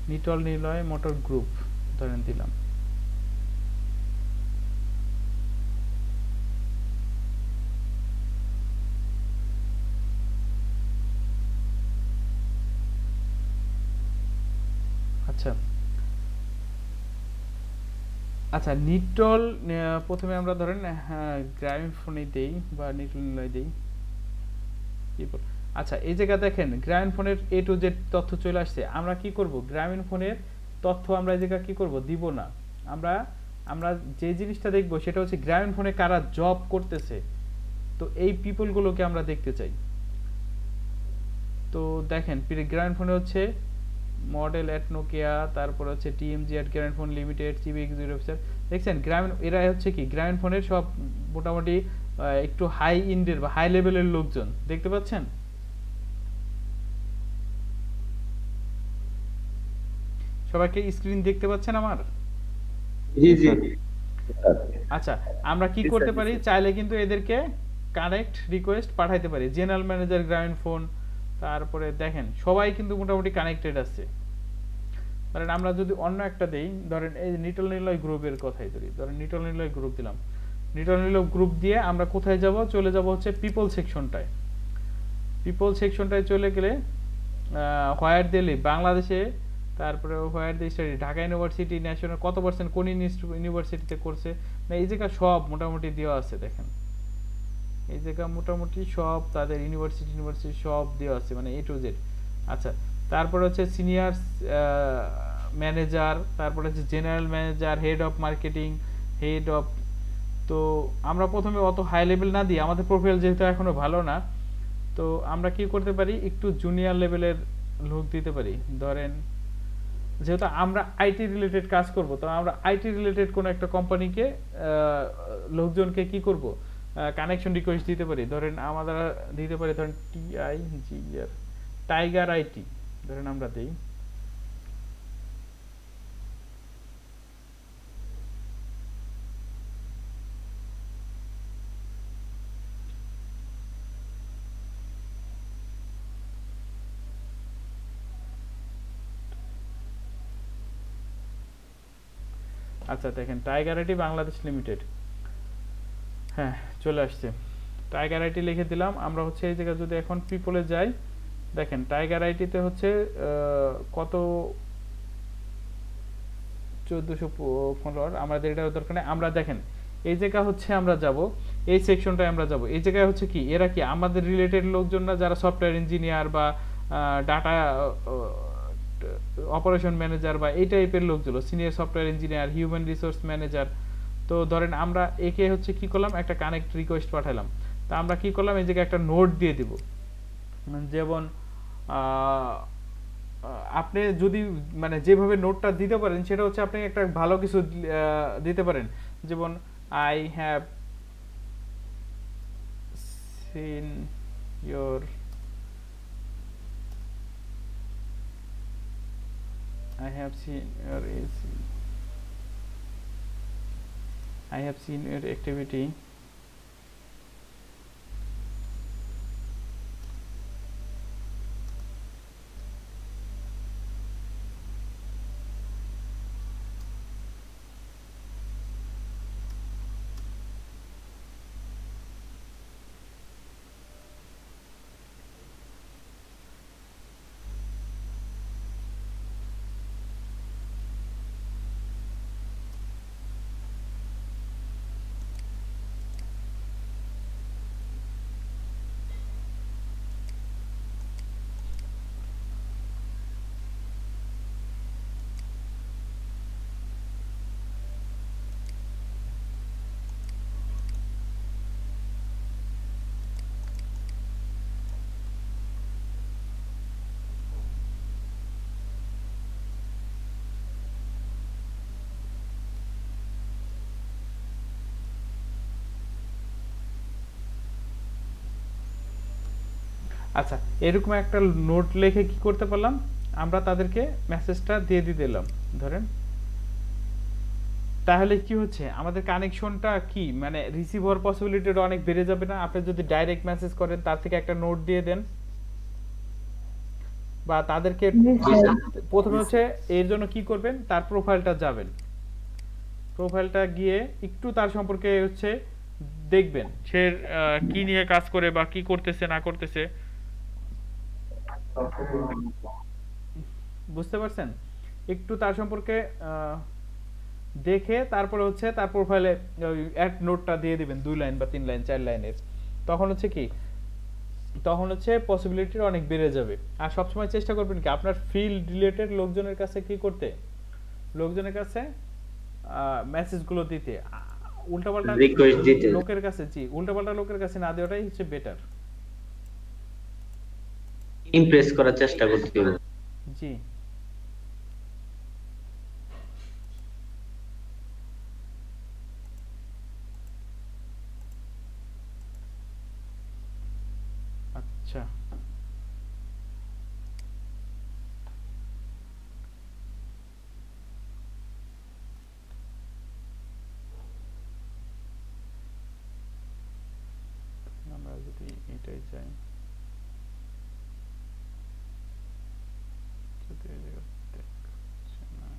নিটল নিলয় মোটর গ্রুপ ধরেন দিলাম। আচ্ছা আচ্ছা নিটল প্রথমে আমরা ধরেন গ্রামীণ ফোনে দেই বা নিটল নিলয় দেই আচ্ছা এই জায়গা দেখেন গ্রামীণ ফোনের এ টু জেড তথ্য চলে আসছে আমরা কি করব গ্রামীণ ফোনের তথ্য আমরা এই জায়গা কি করব দিব না আমরা আমরা যে জিনিসটা দেখব সেটা হচ্ছে গ্রামীণ ফোনে কারা জব করতেছে তো এই পিপল গুলোকে আমরা দেখতে চাই তো দেখেন গ্রামীণ ফোনে হচ্ছে মডেল এট নোকিয়া তারপর হচ্ছে টিএমজি এট গ্রামীণ phone limited chief executive officer দেখছেন গ্রামীণ এরা হচ্ছে কি গ্রামীণ ফোনের সব মোটামুটি একটু হাই ইন্ডের বা হাই লেভেলের লোকজন দেখতে পাচ্ছেন সবাইকে স্ক্রিন দেখতে পাচ্ছেন আমার জি জি আচ্ছা আমরা কি করতে পারি চাইলে কিন্তু এদেরকে কানেক্ট রিকোয়েস্ট পাঠাইতে পারি জেনারেল ম্যানেজার গ্রামীণ ফোন তারপরে দেখেন সবাই কিন্তু মোটামুটি কানেক্টেড আছে ধরেন আমরা যদি অন্য একটা দেই ধরেন এই নিটল নিলয় গ্রুপের কথাই ধরি ধরেন নিটল নিলয় গ্রুপ দিলাম নিটল নিলয় গ্রুপ দিয়ে আমরা কোথায় যাব চলে যাব হচ্ছে পিপল সেকশনটায় পিপল সেকশনটায় চলে গেলে হোয়ার দিলে বাংলাদেশে তারপরে where the study Dhaka university national কত পার্সেন্ট কোন ইউনিভার্সিটিতে করছে না এই জায়গা সব মোটামুটি দেওয়া আছে দেখেন এই জায়গা মোটামুটি সব তাদের ইউনিভার্সিটি সব দেওয়া আছে মানে এ টু জেড আচ্ছা তারপর হচ্ছে সিনিয়র ম্যানেজার তারপর হচ্ছে general manager head of marketing head of তো আমরা প্রথমে অত হাই লেভেল না দিই আমাদের প্রোফাইল যেহেতু এখনো ভালো না তো আমরা কি করতে পারি একটু জুনিয়র লেভেলের লোক দিতে পারি ধরেন যেহেতু আমরা আইটি রিলেটেড কাজ করব তো আমরা আইটি রিলেটেড কোন একটা কোম্পানিকে লোকজনকে কি করব কানেকশন রিকোয়েস্ট দিতে পারি ধরেন আমরা দিতে পারি ধরেন টিআইজিআর টাইগার আইটি ধরেন আমরা দেই আচ্ছা দেখেন টাইগার আইটি বাংলাদেশ লিমিটেড হ্যাঁ চলে আসছে টাইগার আইটি লিখে দিলাম আমরা হচ্ছে এই জায়গা যদি এখন পিপলে যাই দেখেন টাইগার আইটিতে হচ্ছে কত 1400 ফলোয়ার আমাদের এটা দরকার নেই আমরা দেখেন এই জায়গা হচ্ছে আমরা যাব এই সেকশনটায় আমরা যাব এই জায়গায় হচ্ছে কি এরা কি আমাদের রিলেটেড লোকজন না যারা সফটওয়্যার ইঞ্জিনিয়ার বা ডাটা অপারেশন ম্যানেজার বা এই টাইপের লোকগুলো senior software engineer human resource manager তো ধরেন আমরা একে হচ্ছে কি করলাম একটা কানেক্ট রিকোয়েস্ট পাঠালাম তা আমরা কি করলাম এই জায়গায় একটা নোট দিয়ে দিব যেমন আপনি যদি মানে যেভাবে নোটটা দিতে পারেন সেটা হচ্ছে আপনি একটা ভালো কিছু দিতে পারেন যেমন I have seen your I have seen your activity আচ্ছা এরকম একটা নোট লিখে কি করতে পারলাম আমরা তাদেরকে মেসেজটা দিয়ে দিলাম ধরেন তাহলে কি হচ্ছে আমাদের কানেকশনটা কি মানে রিসিভ হওয়ার পসিবিলিটিটা অনেক বেড়ে যাবে না আপনি যদি ডাইরেক্ট মেসেজ করেন তার থেকে একটা নোট দিয়ে দেন বা তাদেরকে প্রথমে হচ্ছে এর জন্য কি করবেন তার প্রোফাইলটা যাবেন প্রোফাইলটা গিয়ে একটু তার সম্পর্কে হচ্ছে দেখবেন সে কি নিয়ে কাজ করে বা কি করতেছে না করতেছে বুঝতে পারছেন একটু তার সম্পর্কে দেখে তারপরে হচ্ছে তার প্রোফাইলে অ্যাড নোটটা দিয়ে দিবেন 2 লাইন বা 3 লাইন 4 লাইনের। তখন হচ্ছে কি, তখন হচ্ছে পসিবিলিটি অনেক বেড়ে যাবে। আর সবসময় চেষ্টা করবেন কি আপনার ফিল্ড রিলেটেড লোকজনের কাছে কি করতে, লোকজনের কাছে মেসেজগুলো দিতে, উল্টাপাল্টা রিকোয়েস্ট দিতে, লোকের কাছে, জি উল্টাপাল্টা লোকের কাছে না দেওয়াটাই হচ্ছে বেটার। ইমপ্রেস করার চেষ্টা করতে হবে। জি আচ্ছা, আমরা যদি এটাই চাই, যদি এই জায়গা দেখাচ্ছে না।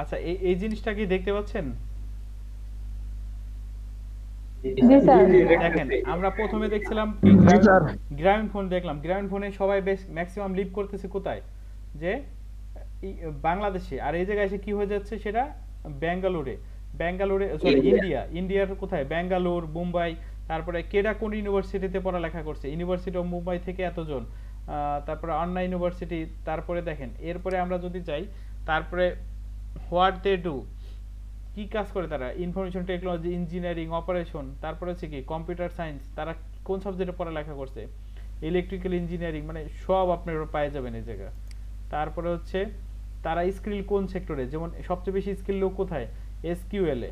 আচ্ছা, এই জিনিসটা কি দেখতে পাচ্ছেন? জি স্যার। দেখেন আমরা প্রথমে দেখছিলাম গ্রামীণ ফোন, দেখলাম গ্রামীণ ফোনে সবাই বেশ ম্যাক্সিমাম লিভ করতেছে কোথায়, যে বাংলাদেশে। আর এই জায়গায় এসে কি হয়ে যাচ্ছে, সেটা ব্যাঙ্গালোরে, সরি ইন্ডিয়ার কোথায়, ব্যাঙ্গালোর, মুম্বাই, তারপরে কেডা কোন ইউনিভার্সিটিতে পড়ালেখা করছে, ইউনিভার্সিটি অফ মুম্বাই থেকে এতজন, তারপরে আন্না ইউনিভার্সিটি, তারপরে দেখেন এরপরে আমরা যদি যাই, তারপরে হোয়াট দে ডু, কি কাজ করে তারা, ইনফরমেশন টেকনোলজি, ইঞ্জিনিয়ারিং, অপারেশন, তারপরে হচ্ছে কি কম্পিউটার সায়েন্স, তারা কোন সাবজেক্টে পড়ালেখা করছে, ইলেকট্রিক্যাল ইঞ্জিনিয়ারিং, মানে সব আপনারা পেয়ে যাবেন এই জায়গা। তারপরে হচ্ছে তারা স্কিল কোন সেক্টরে, যেমন সবচেয়ে বেশি স্কিল লোক কোথায়, এসকিউএল এ,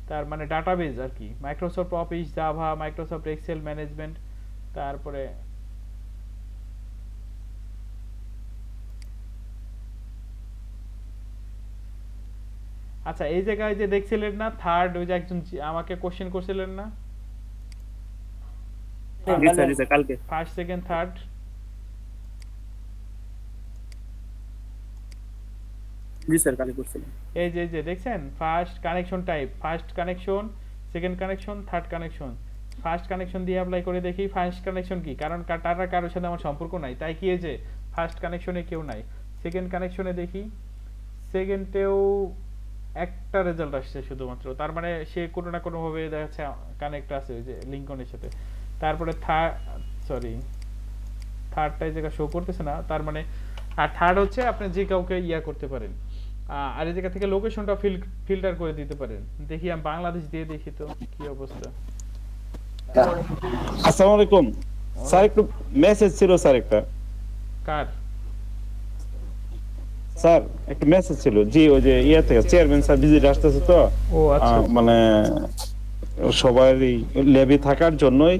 তার মানে ডাটাবেজ আর কি, Microsoft office, Java, Microsoft Excel management, তারপরে আচ্ছা এই জায়গায় যে দেখছিলেন না থার্ড, ওই যে একজন আমাকে কোশ্চেন করছিলেন না, জি স্যার কালকে ফার্স্ট সেকেন্ড থার্ড, জি স্যার কালকে করছিলাম। এই যে দেখছেন first connection type, first connection, second connection, third connection. First connection দিয়ে অ্যাপ্লাই করে দেখি ফার্স্ট কানেকশন কি, কারণ টাটা কারোর সাথে আমার সম্পর্ক নাই, তাই কি এই যে ফার্স্ট কানেকশনে কেউ নাই। সেকেন্ড কানেকশনে দেখি, সেকেন্ডেও একটা রেজাল্ট আসছে শুধুমাত্র, তার মানে সে কোনো না কোনো ভাবে দেখা যাচ্ছে কানেক্ট আছে ওই যে লিঙ্কনের সাথে। তারপরে থার্ডটা এই জায়গা শো করতেছে না, তার মানে আর থার্ড হচ্ছে আপনি যে কাউকে ইয়া করতে পারেন, আর এই জায়গা থেকে লোকেশনটা ফিল্টার করে দিতে পারেন। দেখি আমি বাংলাদেশ দিয়ে দেখি তো কি অবস্থা। আসসালামু আলাইকুম স্যার, একটু মেসেজ ছিল স্যার একটা। কার স্যার একটা মেসেজ ছিল, জি ওই যে ইয়া থেকে চেয়ারম্যান স্যার ভিজিট আসতেছে তো, ও আচ্ছা মানে সবাই ল্যাবে থাকার জন্যই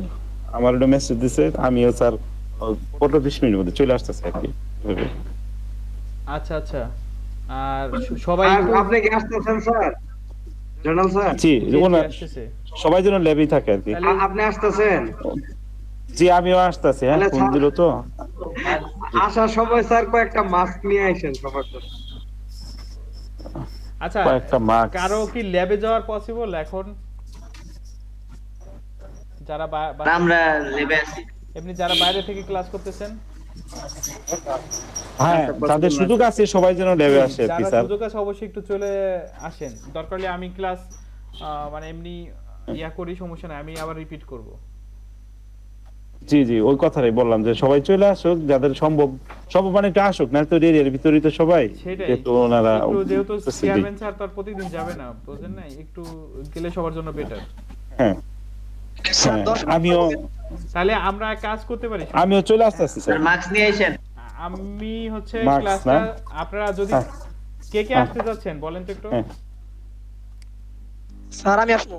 আমার একটা মেসেজ দিছে, আমিও স্যার 15-20 মিনিটের মধ্যে চলে আসতেছে আর কি। আচ্ছা আচ্ছা, আর সবাই আপনি কি আসতেছেন স্যার, জনাল স্যার? জি আসতেছে, সবাই যেন ল্যাবে থাকে আর কি। আপনি আসতেছেন? জি আমিও আসতেছি, হ্যাঁ ফোন দিল তো। আসার সময় স্যার কয়েকটা মাস্ক নিয়ে আসেন সবার জন্য। আচ্ছা কয়েকটা মাস্ক। কারো কি ল্যাবে যাওয়ার পসিবল এখন, যারা আমরা লেবে আছি, এমনি যারা বাইরে থেকে ক্লাস করতেছেন? হ্যাঁ তাদের সুযোগ আছে, সবাই যেন ল্যাবে আসে আর কি যারা স্যার। সুযোগ আছে অবশ্যই একটু চলে আসেন, দরকার হলে আমি ক্লাস মানে এমনি ইয়া করি, সমস্যা নাই, আমি আবার রিপিট করব। জি জি ওই কথাটাই বললাম যে সবাই চলে আসুক, যাদের সম্ভব সব মানে একটু আসুক, না তো এর ভিতরে তো সবাই সেটাই, যেহেতু ওনারা যেহেতু চেয়ারম্যান স্যার তার প্রতিদিন যাবে না, বুঝেন না, একটু গেলে সবার জন্য বেটার। হ্যাঁ আমিও তাহলে আমরা কাজ করতে পারি, আমিও চলে আসতেছি স্যার স্যার। মাস্ক নিয়ে আসেন। আমি হচ্ছে Marks ক্লাসটা, না? আপনারা যদি কে কে আসতে যাচ্ছেন বলেন তো একটু। হ্যাঁ। স্যার আমি আসবো।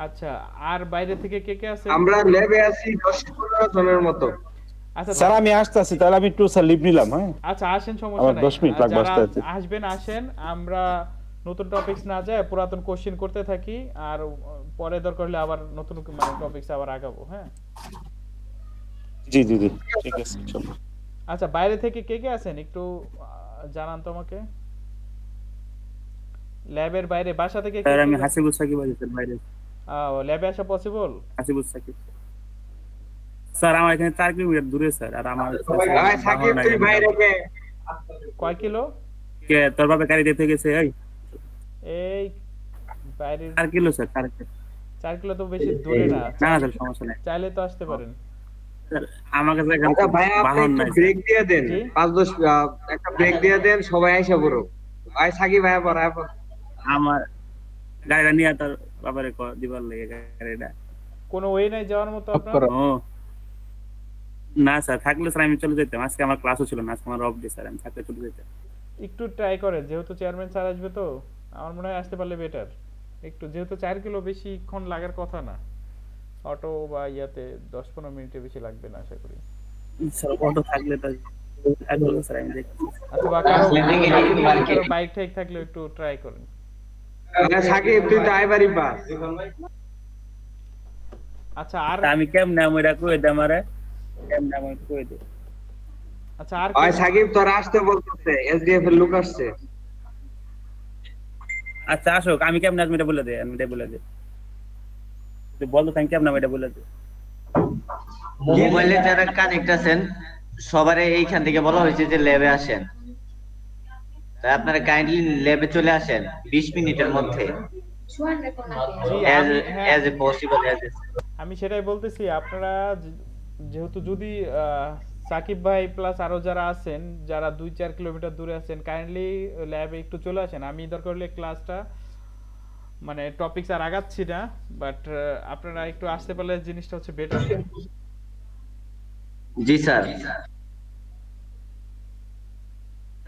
আচ্ছা, আর বাইরে থেকে কে কে আছে? আমরা ল্যাবে আছি 10-15 জনের মতো। আচ্ছা স্যার আমি আসতেছি, তাহলে আমি একটু স্যার লিভ নিলাম। হ্যাঁ আচ্ছা আসেন, সমস্যা আমার নাই, 10 মিনিট লাগবে যারা আসতে। আসবেন আসেন, আমরা নতুন টপিকস না যায় পুরাতন কোশ্চেন করতে থাকি, আর পরে দরকার হলে আবার নতুন মানে টপিকস আবার আগাবো। হ্যাঁ জি জি জি ঠিক আছে চলো। আচ্ছা বাইরে থেকে কে কে আছেন একটু জানান তো আমাকে। ল্যাবের বাইরে বাসা থেকে কে স্যার আমি কে হাসিবুল সাকিব আছি স্যার বাইরে। ল্যাবে আসা পসিবল? হাসিবুল সাকিব স্যার আমার এখানে 4 কিলোমিটার দূরে স্যার। আর আমার ভাই সাকিব তুই বাইরে কে? কয় কিলো? কে তোর বাবা গাড়ি দিতে গেছে এই বাইরে 4 কিলো স্যার 4 কিলো। 4 কিলো তো বেশি দূরে না। না না স্যার সমস্যা নাই, চাইলে তো আসতে পারেন। স্যার আমার কাছে এখন আচ্ছা ভাই আপনি বাহন একটু নাই। ব্রেক দিয়ে দেন, জি? 5-10 একটা ব্রেক দিয়ে দেন, সবাই আইসা পড়ো। ভাই সাকিব ভাই পড়া আমার গাড়িটা নিয়ে তোর বাবারে দিবার লাগে গাড়িটা। কোনো ওয়ে নাই যাওয়ার মতো আপনার? ও না স্যার, থাকলে স্যার আমি চলে যেতাম। আজকে আমার ক্লাসও ছিল না, আজকে আমার অফ ডে স্যার, আমি থাকলে চলে যেতাম। একটু ট্রাই করেন, যেহেতু চেয়ারম্যান স্যার আসবে তো আমার মনে হয় আসতে পারলে বেটার একটু, যেহেতু 4 কিলো বেশিক্ষণ লাগার কথা না, অটো বা ইয়াতে 10-15 মিনিটের বেশি লাগবে না আশা করি। স্যার অটো থাকলে তো আগে স্যার আমি দেখছি। আচ্ছা বা কারো বাইক ঠাইক থাকলে একটু ট্রাই করেন। সাকিব তুই তো আইবারই পাস। আচ্ছা আর আমি কেমনে এটা কই দে আমারে, কেমনে আমি কই দে। আচ্ছা আর ভাই সাকিব তোর আসতে বলতেছে, এসডিএফ এর লোক আসছে। আচ্ছা আসো, আমি কেমনে আমি এটা বলে দে, আমি এটা বলে দে। তুই বল তো আমি কেমনে আমি এটা বলে দে। মোবাইলে যারা কানেক্ট আছেন সবারে এইখান থেকে বলা হয়েছে যে ল্যাবে আসেন, তাই আপনারা কাইন্ডলি ল্যাবে চলে আসেন 20 মিনিটের মধ্যে। জি, as a possible as আমি সেটাই বলতেছি, আপনারা যেহেতু যদি সাকিব ভাই প্লাস আরো যারা আছেন যারা 2-4 কিলোমিটার দূরে আছেন কাইন্ডলি ল্যাবে একটু চলে আসেন। আমি দরকার হলে ক্লাসটা মানে টপিকস আর আগাচ্ছি না, বাট আপনারা একটু আসতে পারলে জিনিসটা হচ্ছে বেটার। জি স্যার।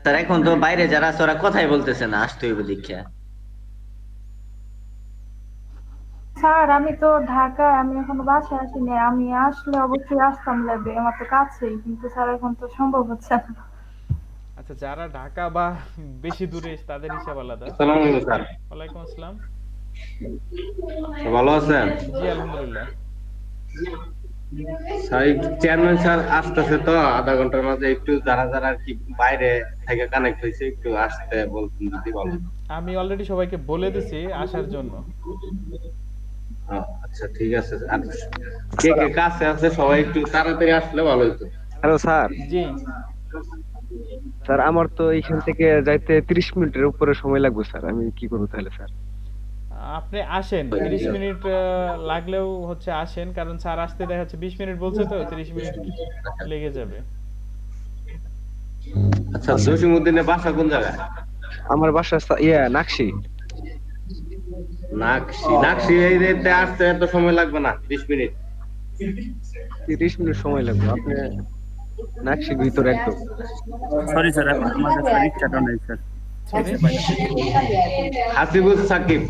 স্যার এখন তো বাইরে যারা আছে ওরা কথাই বলতেছে না, আসতে হইব দীক্ষা। স্যার আমি তো ঢাকায়, আমি এখনো বাসায় আসিনি। আমি আসলে অবশ্যই আসতাম ল্যাবে, আমার তো কাছেই, কিন্তু স্যার এখন তো সম্ভব হচ্ছে না। আচ্ছা যারা ঢাকা বা বেশি দূরে তাদের হিসাব আলাদা। আসসালামু আলাইকুম স্যার। ওয়ালাইকুম আসসালাম। ভালো আছেন? জি আলহামদুলিল্লাহ। স্যার চেয়ারম্যান স্যার আসতেছে তো আধা ঘন্টার মধ্যে, একটু যারা যারা আর কি বাইরে থেকে কানেক্ট হয়েছে একটু আসতে বলতেন যদি বলেন। আমি অলরেডি সবাইকে বলে দিছি আসার জন্য। আচ্ছা ঠিক আছে। আর কে কে কাছে আছে সবাই একটু তাড়াতাড়ি আসলে ভালো হতো। Hello sir. জি স্যার আমার তো এইখান থেকে যাইতে 30 মিনিটের উপরে সময় লাগবে স্যার, আমি কি করবো তাহলে স্যার? আপনি আসেন, 30 মিনিট লাগলেও হচ্ছে আসেন, কারণ স্যার আসতে দেখা যাচ্ছে 20 মিনিট বলছে তো 30 মিনিট লেগে যাবে। আচ্ছা জসিমউদ্দিনের বাসা কোন জায়গায়? আমার বাসা নাকশি। নাকশি এই রেতে আসতে এত সময় লাগবে না, 20 মিনিট। 30 মিনিট সময় লাগবে। আপনি নাকশির ভিতরে একদম। সরি স্যার, আমার কাছে রিকশাটা নাই স্যার। হাসিবুল সাকিব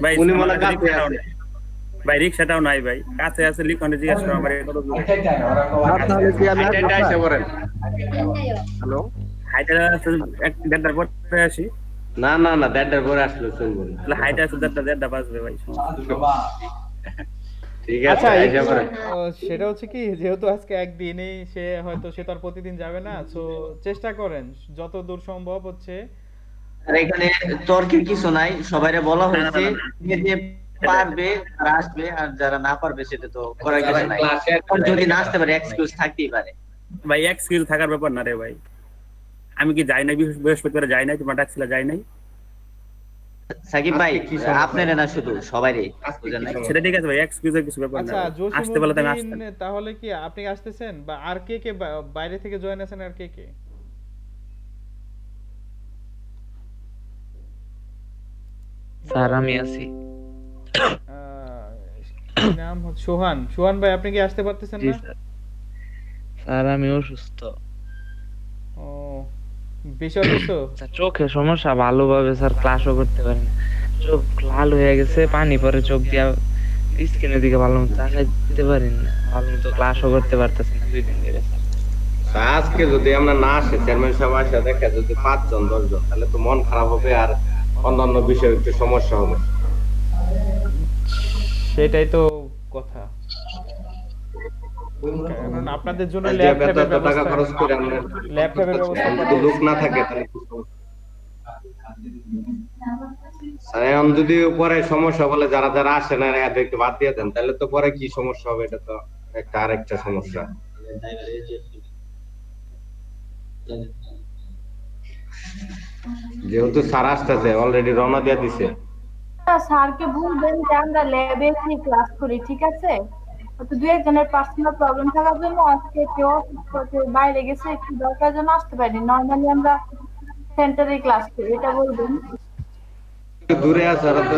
ভাই উনি মনে কাছে আছে। ভাই রিকশাটাও নাই ভাই, কাছে আছে লিখনে জিজ্ঞেস করো আমার কত দূর। তাহলে কি আমি এটা এসে পড়েন। হ্যালো হাইটা আছে 1:30 পরে আসি। না না না 1:30 পরে আসলে চলবে না। তাহলে হাইটা আছে 1:30 বাজবে ভাই। ঠিক আছে আচ্ছা এসে পড়েন। সেটা হচ্ছে কি, যেহেতু আজকে একদিনই সে হয়তো সে তার প্রতিদিন যাবে না, সো চেষ্টা করেন যত দূর সম্ভব হচ্ছে। আর এখানে তর্কের কিছু নাই, সবাইরে বলা হয়েছে যে পারবে আর আসবে, আর যারা না পারবে সেটা তো করার কিছু নাই। যদি না আসতে পারে এক্সকিউজ থাকতেই পারে। ভাই এক্সকিউজ থাকার ব্যাপার না রে ভাই। আমি কি যাই নাই বৃহস্পতিবার যাই নাই, তোমরা ডাকছিলা যাই নাই। সাকিব ভাই আপনারা না শুধু সবাইরে বুঝেন নাই। সেটা ঠিক আছে ভাই, এক্সকিউজের কিছু ব্যাপার না। আচ্ছা আসতে বলে তো আমি আসতাম। জসিমউদ্দিন তাহলে কি আপনি আসতেছেন, বা আর কে কে বাইরে থেকে জয়েন আছেন, আর কে কে? স্যার আমি আছি। নাম হচ্ছে সোহান। সোহান ভাই আপনি কি আসতে পারতেছেন জি না? স্যার। স্যার আমি অসুস্থ। ও বেশি অসুস্থ? স্যার চোখে সমস্যা, ভালোভাবে স্যার ক্লাসও করতে পারি না। চোখ লাল হয়ে গেছে, পানি পরে চোখ দিয়া, স্ক্রিনের দিকে ভালো মতো তাকাইতে পারি না, ভালো মতো ক্লাসও করতে পারতেছি না 2 দিন ধরে স্যার। আজকে যদি আমরা না আসে, চেয়ারম্যান সাহেব আসে দেখে যদি 5 জন 10 জন, তাহলে তো মন খারাপ হবে আর অন্যান্য বিষয়ে একটু সমস্যা হবে। সেটাই তো কথা, কারণ আপনাদের জন্য আর যে ল্যাপটপের এত টাকা খরচ করে আমরা ল্যাপটপের ব্যবস্থা যদি লোক না থাকে তাহলে কি সমস্যা? স্যার এখন যদি পরে সমস্যা বলে যারা যারা আসে না এদেরকে বাদ দিয়ে দেন, তাহলে তো পরে কি সমস্যা হবে? এটা তো একটা আরেকটা সমস্যা। যেহেতু স্যার আসতেছে, অলরেডি রওনা দিয়ে দিছে। স্যারকে বলবেন যে আমরা ল্যাবে এসে ক্লাস করি, ঠিক আছে? তো দু একজনের পার্সোনাল প্রবলেম থাকার জন্য আজকে কেউ অসুস্থ, কেউ বাইরে গেছে, একটু দরকারের জন্য আসতে পারিনি। নর্মালি আমরা সেন্টারে ক্লাস করি, এটা বলবেন। একটু দূরে আছে আর তো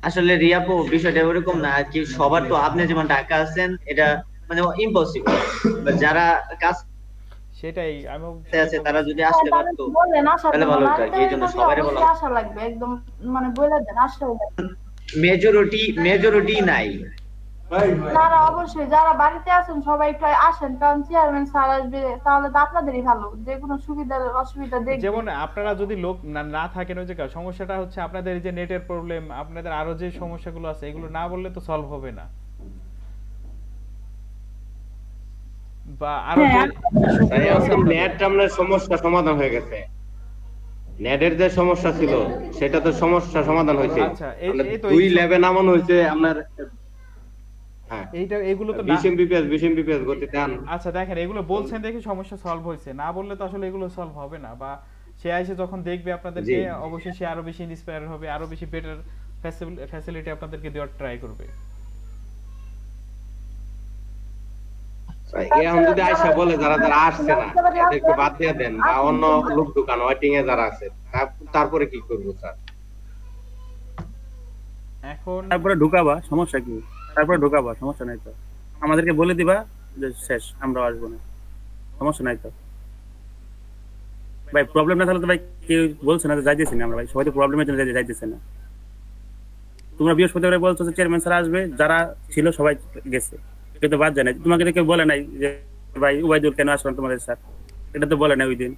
আসলে রিয়াপু বিষয়টা ওরকম না আর কি, সবার তো আপনি যেমন ঢাকা আছেন এটা মানে ইম্পসিবল, যারা কাজ সেটাই আমি আছে তারা যদি আসতে পারতো বলেন আসার তাহলে জন্য, ভালো হতো আর কি। এই জন্য সবারই বলা আসা লাগবে একদম, মানে বলে দেন আসা লাগবে। মেজরিটি নাই। তারা অবশ্যই যারা বাড়িতে আছেন সবাই একটু আসেন, কারণ চেয়ারম্যান স্যার আসবে, তাহলে তো আপনাদেরই ভালো, যে কোনো সুবিধা অসুবিধা দেখবেন। যেমন আপনারা যদি লোক না থাকেন ওই জায়গায়, সমস্যাটা হচ্ছে আপনাদের এই যে নেটের প্রবলেম, আপনাদের আরো যে সমস্যাগুলো আছে এগুলো না বললে তো সলভ হবে না, বা আরো যে নেট আপনার সমস্যা সমাধান হয়ে গেছে। নেটের যে সমস্যা ছিল সেটা তো সমস্যা সমাধান হয়েছে। আচ্ছা এই তো 2 ল্যাবে নামানো হয়েছে আপনার। হ্যাঁ এইটা এগুলো তো 20 mbps গতিতে আন। আচ্ছা দেখেন এগুলো বলছেন দেখে সমস্যা সলভ হয়েছে, না বললে তো আসলে এগুলো সলভ হবে না। বা সে এসে যখন দেখবে আপনাদেরকে অবশ্যই সে আরো বেশি ইন্সপায়ার হবে, আরো বেশি বেটার ফ্যাসিলিটি আপনাদেরকে দেওয়ার ট্রাই করবে। এখন যদি আয়সা বলে যারা যারা আসছে না এদেরকে বাদ দিয়ে দেন, বা অন্য লোক দোকান ওয়েটিং এ যারা আছে তারপরে কি করবো স্যার? এখন তারপরে ঢুকাবা, সমস্যা কি? তারপরে ঢুকাবা, সমস্যা নাই তো। আমাদেরকে বলে দিবা যে শেষ, আমরা আসবো না, সমস্যা নাই তো ভাই। প্রবলেম না থাকলে তো ভাই কেউ বলছে না যে যাইতেছি না আমরা, ভাই সবাই তো প্রবলেমের জন্য যাইতেছে না। তোমরা বৃহস্পতিবার বলছো যে চেয়ারম্যান স্যার আসবে, যারা ছিল সবাই গেছে, কেউ তো বাদ যায় নাই। তোমাকে তো কেউ বলে নাই যে ভাই ওবাইদুল কেন আসবেন তোমাদের স্যার, এটা তো বলে নাই ওই দিন।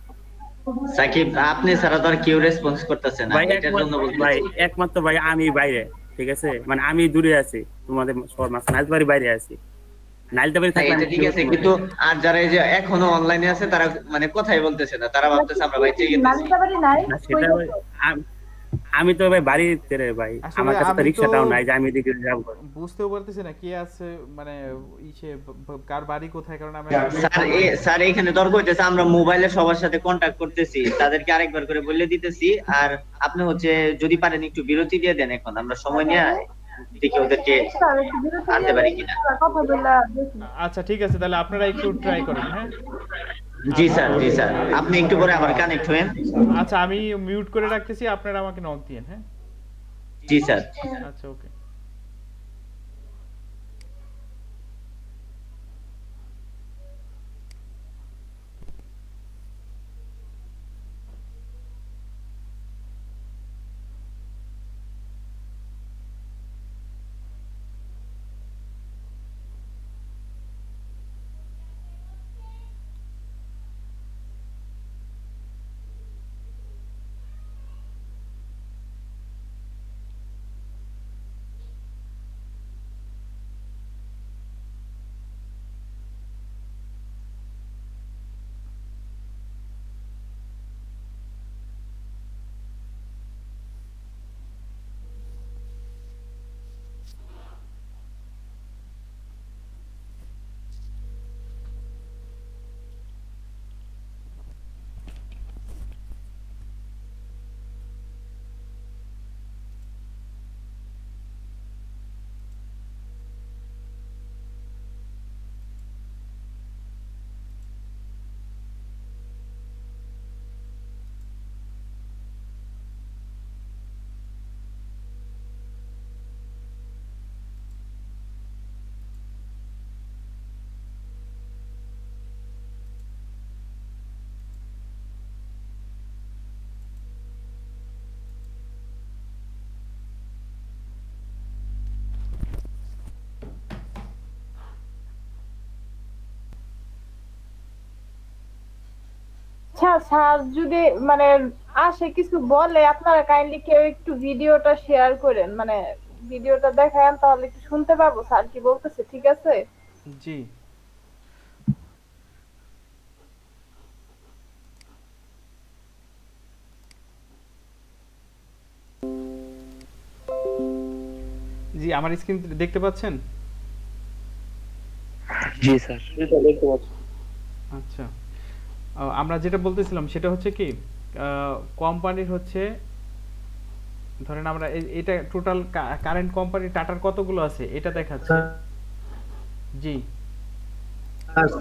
সাকিব আপনি ছাড়া তো আর কেউ রেসপন্স করতেছে না, এটার জন্য ভাই একমাত্র ভাই আমি বাইরে, ঠিক আছে, মানে আমি দূরে আছি তোমাদের সবার মাঝখানে, নাইলবাড়ি বাইরে আছি। নাইলবাড়ি থাকলে এটা ঠিক আছে, কিন্তু আর যারা এই যে এখনো অনলাইনে আছে তারা মানে কথাই বলতেছে না, তারা ভাবতেছে আমরা বাইরে গেছি। সেটা আমি তো ভাই বাড়িতে রে ভাই, আমার কাছে তো রিকশাটাও নাই যে আমি এদিকে যাব। বুঝতেও পারতেছি না কি আছে, মানে ইসে কার বাড়ি কোথায়, কারণ আমি স্যার এখানে তর্ক হইতেছে, আমরা মোবাইলে সবার সাথে কন্টাক্ট করতেছি, তাদেরকে আরেকবার করে বলে দিতেছি। আর আপনি হচ্ছে যদি পারেন একটু বিরতি দিয়ে দেন, এখন আমরা সময় নিয়ে দেখি ওদেরকে আনতে পারি কিনা। আচ্ছা ঠিক আছে, তাহলে আপনারা একটু ট্রাই করেন। হ্যাঁ জি স্যার, জি স্যার, আপনি একটু পরে আবার কানেক্ট হবেন। আচ্ছা আমি মিউট করে রাখতেছি, আপনারা আমাকে নক দিন। হ্যাঁ জি স্যার। আচ্ছা ওকে। আচ্ছা স্যার যদি মানে আসে কিছু বলে, আপনারা কাইন্ডলি কেউ একটু ভিডিওটা শেয়ার করেন, মানে ভিডিওটা দেখান, তাহলে একটু শুনতে পাবো স্যার কি বলতেছে। ঠিক আছে? জি জি, আমার স্ক্রিন দেখতে পাচ্ছেন? জি স্যার। আচ্ছা, আমরা যেটা বলতেছিলাম সেটা হচ্ছে কি, কোম্পানির হচ্ছে ধরেন আমরা এটা টোটাল কারেন্ট কোম্পানি টাটার কতগুলো আছে এটা দেখাচ্ছে। জি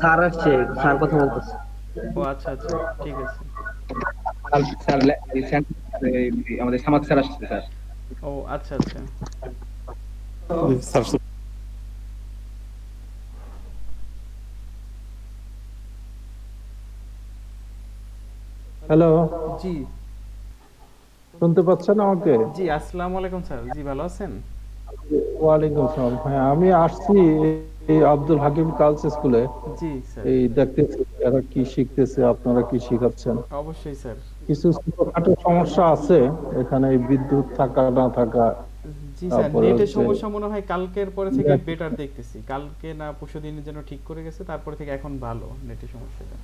স্যার আসছে, স্যার কথা বলতেছে। ও আচ্ছা আচ্ছা, ঠিক আছে। স্যার আমাদের সামাদ স্যার আসছে স্যার। ও আচ্ছা আচ্ছা, স্যার হ্যালো, জি শুনতে পাচ্ছেন আমাকে? জি, আসসালামু আলাইকুম স্যার। জি, ভালো আছেন? ওয়ালাইকুম আসসালাম। হ্যাঁ, আমি আসছি এই আব্দুল হাকিম গার্লস স্কুলে। জি স্যার। এই দেখতেছি এরা কি শিখতেছে, আপনারা কি শিখাচ্ছেন। অবশ্যই স্যার। কিছু ছোটখাটো সমস্যা আছে এখানে, বিদ্যুৎ থাকা না থাকা। জি স্যার, নেটের সমস্যা মনে হয় কালকের পরে থেকে বেটার দেখতেছি। কালকে না পরশুদিনের জন্য ঠিক করে গেছে, তারপর থেকে এখন ভালো নেটের সমস্যাটা।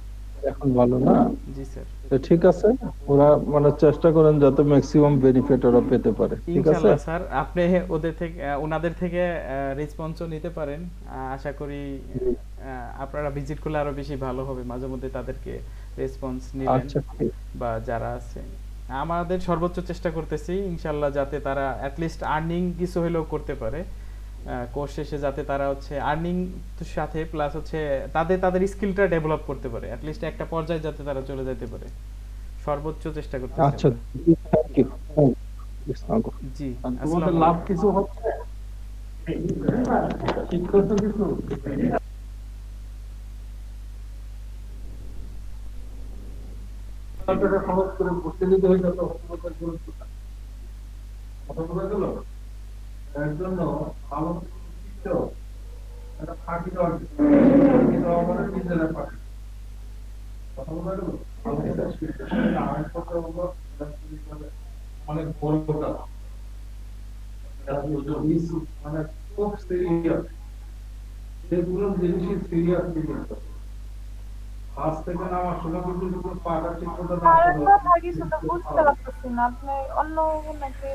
এখন ভালো না? জি স্যার। তো ঠিক আছে, ওরা মানে চেষ্টা করেন যাতে ম্যাক্সিমাম বেনিফিট ওরা পেতে পারে। ঠিক আছে ইনশাআল্লাহ স্যার, আপনি ওদের থেকে ওনাদের থেকে রেসপন্সও নিতে পারেন। আশা করি আপনারা ভিজিট করলে আরো বেশি ভালো হবে। মাঝে মধ্যে তাদেরকে রেসপন্স নেবেন। আচ্ছা, বা যারা আছে আমাদের সর্বোচ্চ চেষ্টা করতেছি ইনশাআল্লাহ যাতে তারা অ্যাট লিস্ট আর্নিং কিছু হলেও করতে পারে কোর্স শেষে, যাতে তারা হচ্ছে আর্নিং সাথে প্লাস হচ্ছে তাদের স্কিলটা ডেভেলপ করতে পারে, অ্যাট লিস্ট একটা পর্যায়ে যাতে তারা চলে যেতে পারে, সর্বোচ্চ চেষ্টা করতেছি। আচ্ছা, থ্যাংক ইউ। জি, তোমাদের লাভ কিছু হচ্ছে? ঠিক করতে কিছু? টাকা খরচ করে ভর্তি নিতে হয়ে যত কথা বলে গেল, এর জন্য ভালো একটা ফাঁকি দেওয়ার মানে নিজেরা পাঠি কথা বলে গেল অনেক বড় মানে খুব সিরিয়াস, যেগুলো জিনিসই সিরিয়াস আজ থেকে নামার সময় কিন্তু পাটা ঠিক করে কিছু তো বুঝতে পারতেছি না, আপনি অন্য নাকি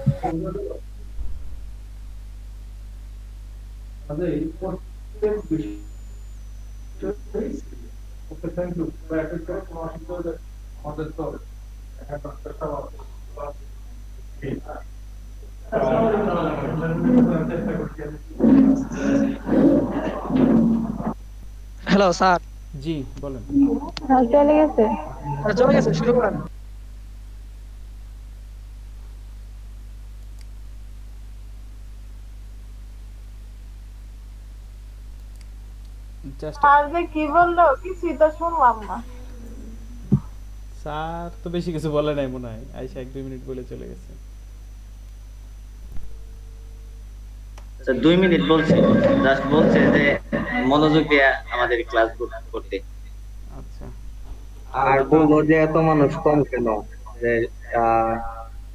প্রত্যেক বিষয়। ওকে, থ্যাংক ইউ। আমাদের তো হ্যালো স্যার। জি বলেন। চলে গেছে? চলে গেছে, শুরু করেন। স্যার যে কি বললো কিছুই তো শুনলাম না। স্যার তো বেশি কিছু বলে নাই মনে হয়, আইসা 1-2 মিনিট বলে চলে গেছে। স্যার 2 মিনিট বলছে, জাস্ট বলছে যে মনোযোগ দিয়ে আমাদের ক্লাস করতে। আচ্ছা, আর বলবো যে এত মানুষ কম কেন, যে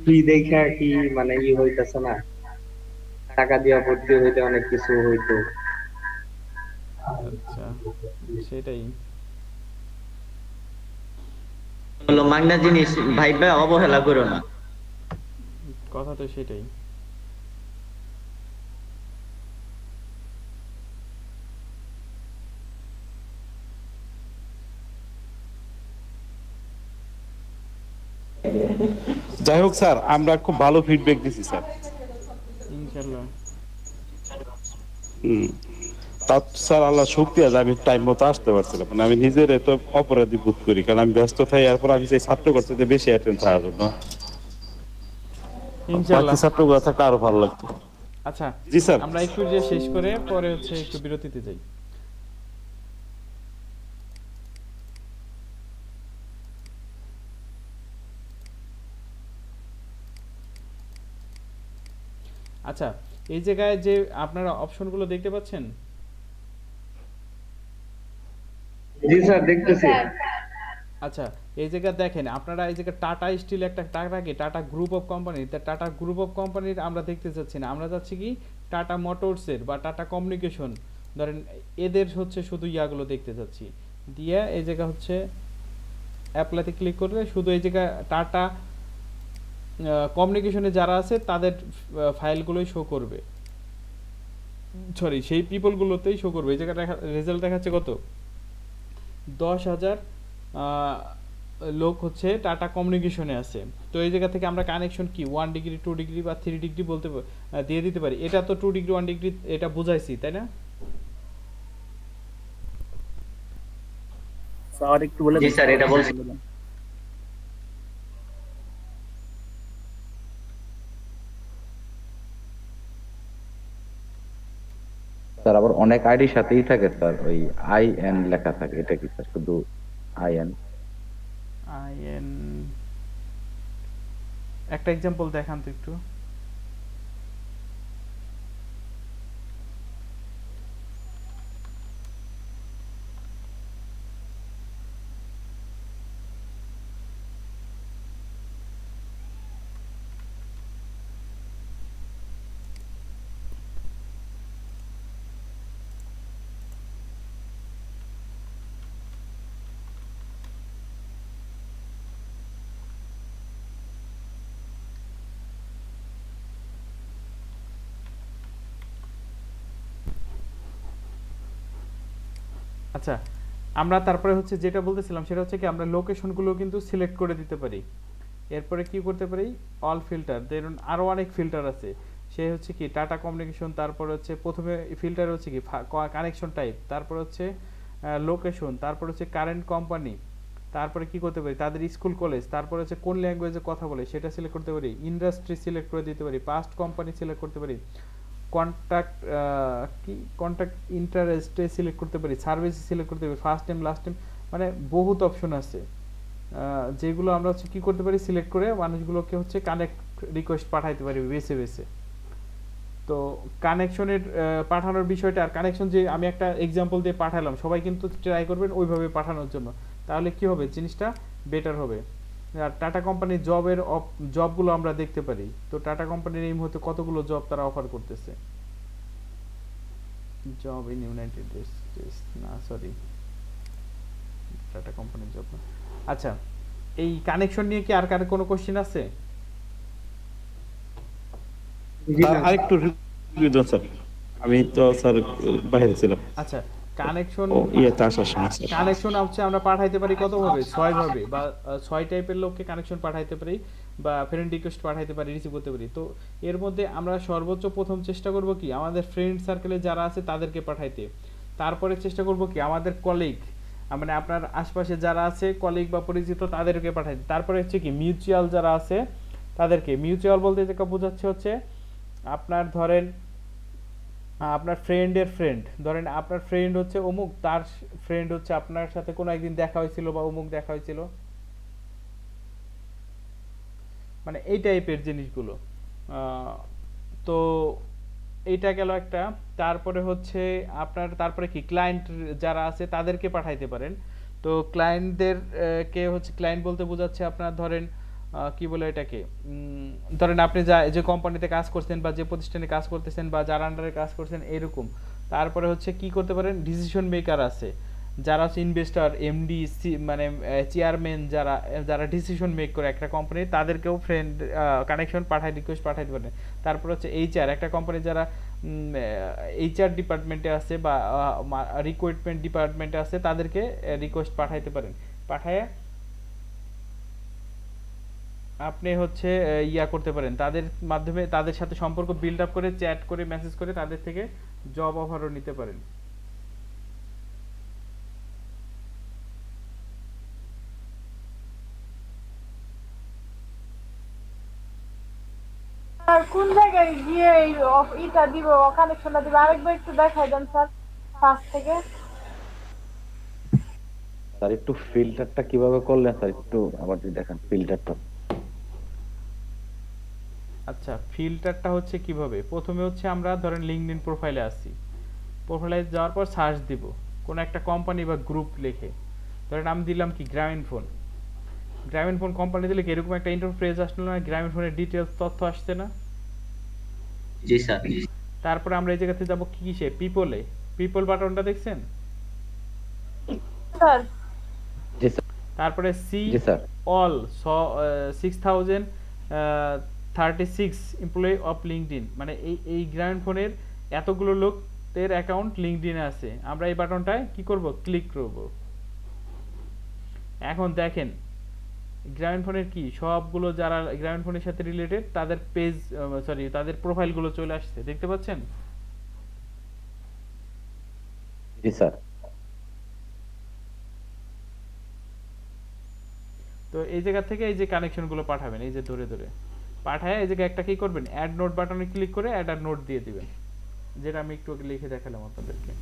ফ্রি দেখে কি মানে ই হইতেছে না, টাকা দিয়া ভর্তি হইতে অনেক কিছু হইতো। আচ্ছা, সেটাই হলো মাগনা জিনিস ভাইবা অবহেলা করো না, কথা তো সেটাই। যাই হোক স্যার, আমরা খুব ভালো ফিডব্যাক দিছি স্যার, ইনশাআল্লাহ। তা স্যার আল্লাহ শক্তি আছে, আমি টাইম মতো আসতে পারছিলাম না। আমি নিজের এত অপরাধী বোধ করি, কারণ আমি ব্যস্ত থাকি। এরপর আমি চাই ছাত্র করতে বেশি অ্যাটেন্ড থাকার জন্য। ইনশাআল্লাহ ছাত্রগুলো থাকলে আরো ভালো লাগতো। আচ্ছা জি স্যার, আমরা একটু যে শেষ করে পরে হচ্ছে একটু বিরতিতে যাই। আচ্ছা, এই জায়গায় যে আপনারা অপশনগুলো দেখতে পাচ্ছেন? জি স্যার, দেখতেছি। আচ্ছা, এই জায়গায় দেখেন আপনারা এই জায়গায় টাটা স্টিল একটা টাটা কি tata group of company, tata group of কোম্পানির আমরা দেখতে চাচ্ছি না, আমরা যাচ্ছি কি টাটা মোটরসের বা টাটা কমিউনিকেশন, ধরেন এদের হচ্ছে শুধু ইয়াগুলো দেখতে চাচ্ছি। দিয়ে এই জায়গা হচ্ছে অ্যাপ্লাইতে ক্লিক করলে শুধু এই জায়গায় টাটা কমিউনিকেশনে যারা আছে তাদের ফাইলগুলোই শো করবে, সরি সেই পিপলগুলোতেই শো করবে। এই জায়গায় রেজাল্ট দেখাচ্ছে কত 10,000 লোক হচ্ছে টাটা কমিউনিকেশনে আছে। তো এই জায়গা থেকে আমরা কানেকশন কি 1 ডিগ্রি 2 ডিগ্রি বা 3 ডিগ্রি বলতে দিয়ে দিতে পারি। এটা তো 2 ডিগ্রি 1 ডিগ্রি এটা বুঝাইছি তাই না? স্যার একটু বলে জি স্যার এটা বলছি। স্যার আবার অনেক আইডির সাথেই থাকে স্যার, ওই IN লেখা থাকে, এটা কি স্যার শুধু IN? একটা एग्जांपल দেখান তো একটু। আচ্ছা আমরা তারপরে হচ্ছে যেটা বলতেছিলাম সেটা হচ্ছে কি আমরা লোকেশনগুলো কিন্তু সিলেক্ট করে দিতে পারি। এরপরে কি করতে পারি অল ফিল্টার, ধরুন আরো অনেক ফিল্টার আছে, সে হচ্ছে কি টাটা কমিউনিকেশন, তারপর হচ্ছে প্রথমে ফিল্টার হচ্ছে কি কানেকশন টাইপ, তারপর হচ্ছে লোকেশন, তারপর হচ্ছে কারেন্ট কোম্পানি, তারপরে কি করতে পারি তাদের স্কুল কলেজ, তারপর হচ্ছে কোন ল্যাঙ্গুয়েজে কথা বলে সেটা সিলেক্ট করতে পারি, ইন্ডাস্ট্রি সিলেক্ট করে দিতে পারি, পাস্ট কোম্পানি সিলেক্ট করতে পারি, কন্ট্যাক্ট ইন্টারেস্টে সিলেক্ট করতে পারি, সার্ভিস সিলেক্ট করতে পারি, ফার্স্ট টাইম লাস্ট টাইম, মানে বহুত অপশন আছে যেগুলো আমরা হচ্ছে কি করতে পারি সিলেক্ট করে মানুষগুলোকে হচ্ছে কানেক্ট রিকোয়েস্ট পাঠাইতে পারি বেছে বেছে। তো কানেকশনের পাঠানোর বিষয়টা আর কানেকশন যে আমি একটা এক্সাম্পল দিয়ে পাঠালাম, সবাই কিন্তু ট্রাই করবেন ওইভাবে পাঠানোর জন্য, তাহলে কি হবে জিনিসটা বেটার হবে। আর টাটা কোম্পানির জবগুলো আমরা দেখতে পারি। তো টাটা কোম্পানির এই মুহূর্তে কতগুলো জব তারা অফার করতেছে, জব ইন ইউনাইটেড স্টেটস না সরি টাটা কোম্পানির জব। আচ্ছা এই কানেকশন নিয়ে কি আর কার কোনো কোশ্চেন আছে? আরেকটু রিভিউ দেন স্যার, আমি তো স্যার বাইরে ছিলাম। আচ্ছা কানেকশন কানেকশন হচ্ছে আমরা পাঠাইতে পারি কত ভাবে 6 ভাবে বা 6 টাইপের লোককে কানেকশন পাঠাইতে পারি বা ফ্রেন্ড রিকোয়েস্ট পাঠাইতে পারি, রিসিভ করতে পারি। তো এর মধ্যে আমরা সর্বোচ্চ প্রথম চেষ্টা করব কি আমাদের ফ্রেন্ড সার্কেলে যারা আছে তাদেরকে পাঠাইতে, তারপরে চেষ্টা করব কি আমাদের কলিগ মানে আপনার আশপাশে যারা আছে কলিগ বা পরিচিত তাদেরকে পাঠাইতে, তারপরে হচ্ছে কি মিউচুয়াল যারা আছে তাদেরকে, মিউচুয়াল বলতে যেটা বোঝাচ্ছে হচ্ছে আপনার ধরেন আপনার ফ্রেন্ডের ফ্রেন্ড, ধরেন আপনার ফ্রেন্ড হচ্ছে অমুক, তার ফ্রেন্ড হচ্ছে আপনার সাথে কোনো একদিন দেখা হয়েছিল বা অমুক দেখা হয়েছিল, মানে এই টাইপের জিনিসগুলো। তো এইটা গেল একটা। তারপরে হচ্ছে আপনার তারপরে কি ক্লায়েন্ট যারা আছে তাদেরকে পাঠাইতে পারেন। তো ক্লায়েন্টদের কে হচ্ছে ক্লায়েন্ট বলতে বোঝাচ্ছে আপনার ধরেন কি বলে এটাকে ধরেন আপনি যে কোম্পানিতে কাজ করছেন বা যে প্রতিষ্ঠানে কাজ করতেছেন বা যার আন্ডারে কাজ করছেন এরকম। তারপরে হচ্ছে কি করতে পারেন ডিসিশন মেকার আছে যারা হচ্ছে ইনভেস্টর এমডি মানে চেয়ারম্যান যারা ডিসিশন মেক করে একটা কোম্পানি, তাদেরকেও ফ্রেন্ড কানেকশন পাঠায় রিকোয়েস্ট পাঠাইতে পারেন। তারপর হচ্ছে এইচআর একটা কোম্পানি যারা এইচআর ডিপার্টমেন্টে আছে বা রিক্রুটমেন্ট ডিপার্টমেন্টে আছে তাদেরকে রিকোয়েস্ট পাঠাইতে পারেন। পাঠায় আপনি হচ্ছে ইয়া করতে পারেন তাদের মাধ্যমে তাদের সাথে সম্পর্ক বিল্ড আপ করে চ্যাট করে মেসেজ করে তাদের থেকে জব অফারও নিতে পারেন। আর কোন জায়গায় গিয়ে ইটা দিব কানেকশনটা দিব আরেকবার একটু দেখাই দেন স্যার পাঁচ থেকে। স্যার একটু ফিল্টারটা কিভাবে করলেন স্যার একটু আবার যদি দেখান ফিল্টারটা। আচ্ছা ফিল্টারটা হচ্ছে কিভাবে, প্রথমে হচ্ছে আমরা ধরেন লিঙ্কডইন প্রোফাইলে আসি, প্রোফাইলে যাওয়ার পর সার্চ দিব কোন একটা কোম্পানি বা গ্রুপ লিখে, ধরেন আমি দিলাম কি গ্রামীণ ফোন, গ্রামীণ ফোন কোম্পানি দিলে কি এরকম একটা ইন্টারফেস আসলো না, গ্রামীণ ফোনের ডিটেইলস তথ্য আসছে না? জি স্যার। তারপরে আমরা এই জায়গাতে যাব কিসে, পিপলে। পিপল বাটনটা দেখছেন? Sir ji sir. তারপরে সি ji sir. All 6036 employee of LinkedIn, মানে এই গ্রামীণ ফোনের এতগুলো লোকের অ্যাকাউন্ট লিংকডইনে আছে। আমরা এই বাটনটায় কি করব, ক্লিক করব। এখন দেখেন গ্রামীণ ফোনের কি সবগুলো যারা গ্রামীণ ফোনের সাথে রিলেটেড তাদের পেজ তাদের প্রোফাইলগুলো চলে আসছে, দেখতে পাচ্ছেন? জি স্যার। তো এই জায়গা থেকে এই যে কানেকশনগুলো পাঠাবেন, এই যে ধরে ধরে পাঠায় এই জায়গায় একটা কি করবেন, অ্যাড নোট বাটনে ক্লিক করে অ্যাড আর নোট দিয়ে দিবেন, যেটা আমি একটু আগে লিখে দেখালাম আপনাদেরকে।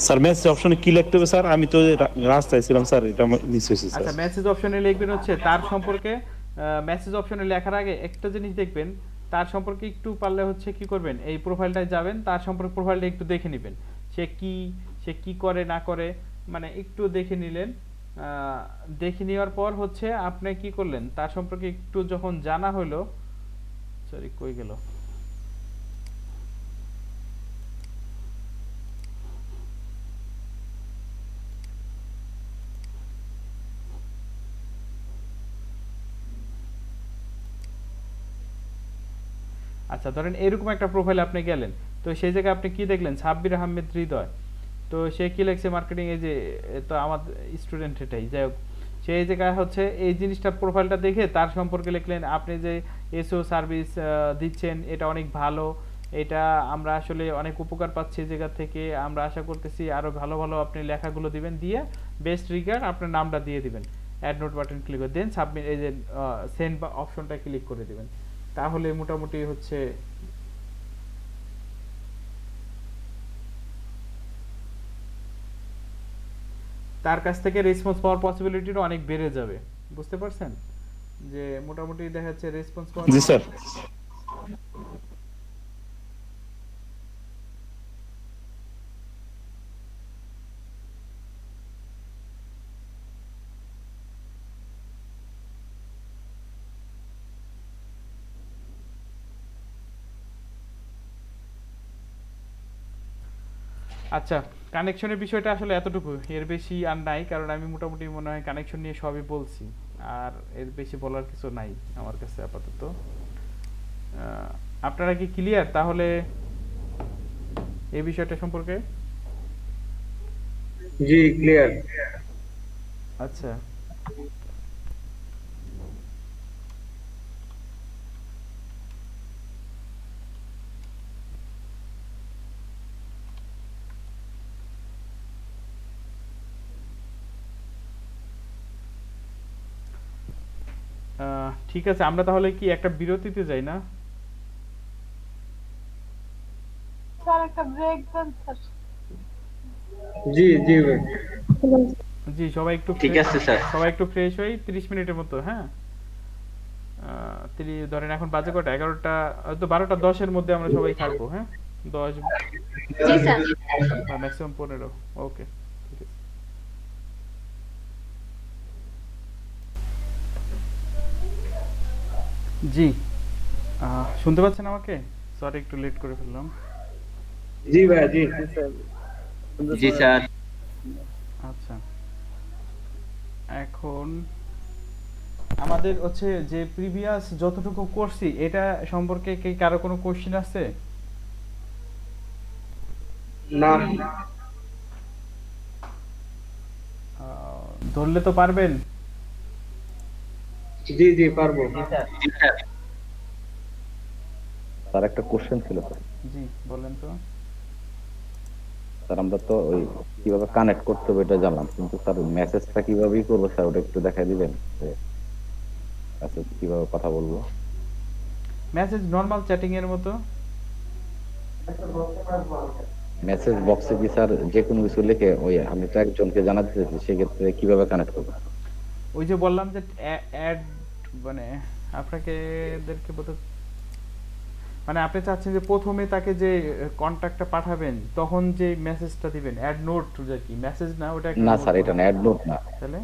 স্যার মেসেজ অপশনে কি লিখতে হবে স্যার? আমি তো রাস্তায় ছিলাম স্যার, এটা মিস হয়েছে স্যার। আচ্ছা, মেসেজ অপশনে লিখবেন হচ্ছে তার সম্পর্কে, মেসেজ অপশনে লেখার আগে একটা জিনিস দেখবেন, তার সম্পর্কে একটু পারলে হচ্ছে কি করবেন, এই প্রোফাইলটায় যাবেন, তার সম্পর্কে প্রোফাইলটা একটু দেখে নেবেন, সে কি করে না করে, মানে একটু দেখে নিলেন। দেখে নেওয়ার পর হচ্ছে আপনি কি করলেন, তার সম্পর্কে একটু যখন জানা হলো, সরি কই গেল, আচ্ছা ধরেন এরকম একটা প্রোফাইল আপনি গেলেন, তো সেই জায়গায় আপনি কি দেখলেন, সাব্বির আহমেদ হৃদয়, তো সে কি লিখছে মার্কেটিং, এই যে তো আমার স্টুডেন্ট এটাই, যাই হোক সেই জায়গায় হচ্ছে এই জিনিসটা প্রোফাইলটা দেখে তার সম্পর্কে লিখলেন আপনি যে এসও সার্ভিস দিচ্ছেন এটা অনেক ভালো, এটা আমরা আসলে অনেক উপকার পাচ্ছি এই জায়গা থেকে, আমরা আশা করতেছি আরো ভালো ভালো আপনি লেখাগুলো দিবেন, দিয়ে বেস্ট রিগার্ড আপনার নামটা দিয়ে দিবেন, অ্যাড নোট বাটন ক্লিক করে দেন, সাবমিট এই যে সেন্ড অপশনটা ক্লিক করে দিবেন, তাহলে মোটামুটি হচ্ছে তার কাছ থেকে রেসপন্স পাওয়ার পসিবিলিটিটা অনেক বেড়ে যাবে, বুঝতে পারছেন? যে মোটামুটি দেখা যাচ্ছে রেসপন্স পাওয়ার। জি স্যার। আচ্ছা, কানেকশনের বিষয়টা আসলে এতটুকু, এর বেশি আর নাই, কারণ আমি মোটামুটি মনে হয় কানেকশন নিয়ে সবই বলছি, আর এর বেশি বলার কিছু নাই আমার কাছে আপাতত। আপনারা কি ক্লিয়ার তাহলে এই বিষয়টা সম্পর্কে? জি ক্লিয়ার। আচ্ছা, ঠিক আছে, আমরা তাহলে কি একটা বিরতিতে যাই না? স্যার একটা ব্রেক দেন স্যার। জি জি ভাই। জি সবাই একটু ঠিক আছে স্যার। সবাই একটু ফ্রেশ হই 30 মিনিটের মতো, হ্যাঁ। ধরেন এখন বাজে কটা, 11টা, হয়তো 12:10 এর মধ্যে আমরা সবাই থাকবো, হ্যাঁ 10 জি স্যার, ম্যাক্সিমাম 15। ওকে ঠিক আছে। জি শুনতে পাচ্ছেন আমাকে? সরি একটু লেট করে ফেললাম। জি ভাই জি জি স্যার। আচ্ছা, এখন আমাদের হচ্ছে যে প্রিভিয়াস যতটুকু করছি এটা সম্পর্কে কি কারো কোনো কোশ্চেন আছে? না। ধরলে তো পারবেন? জি জি পারবো। স্যার একটা কোশ্চেন ছিল স্যার। জি বলেন তো। স্যার আমরা তো ওই কিভাবে কানেক্ট করতে হবে এটা জানলাম, কিন্তু স্যার মেসেজটা কিভাবে করবো স্যার ওটা একটু দেখাই দিবেন, মেসেজ কিভাবে কথা বলবো? মেসেজ নরমাল চ্যাটিং এর মতো। মেসেজ বক্সে কি স্যার যে কোনো কিছু লিখে ওই আমি তো একজনকে জানাতে চাইছি, সেক্ষেত্রে কিভাবে কানেক্ট করবো? ওই যে বললাম যে অ্যাড, মানে আপনাকে এদেরকে বলতে মানে আপনি চাচ্ছেন যে প্রথমে তাকে যে কন্টাক্টটা পাঠাবেন তখন যে মেসেজটা দিবেন অ্যাড নোট যা কি মেসেজ না ওটা একটা না নোট স্যার, এটা হবে। অ্যাড নোট না। তাহলে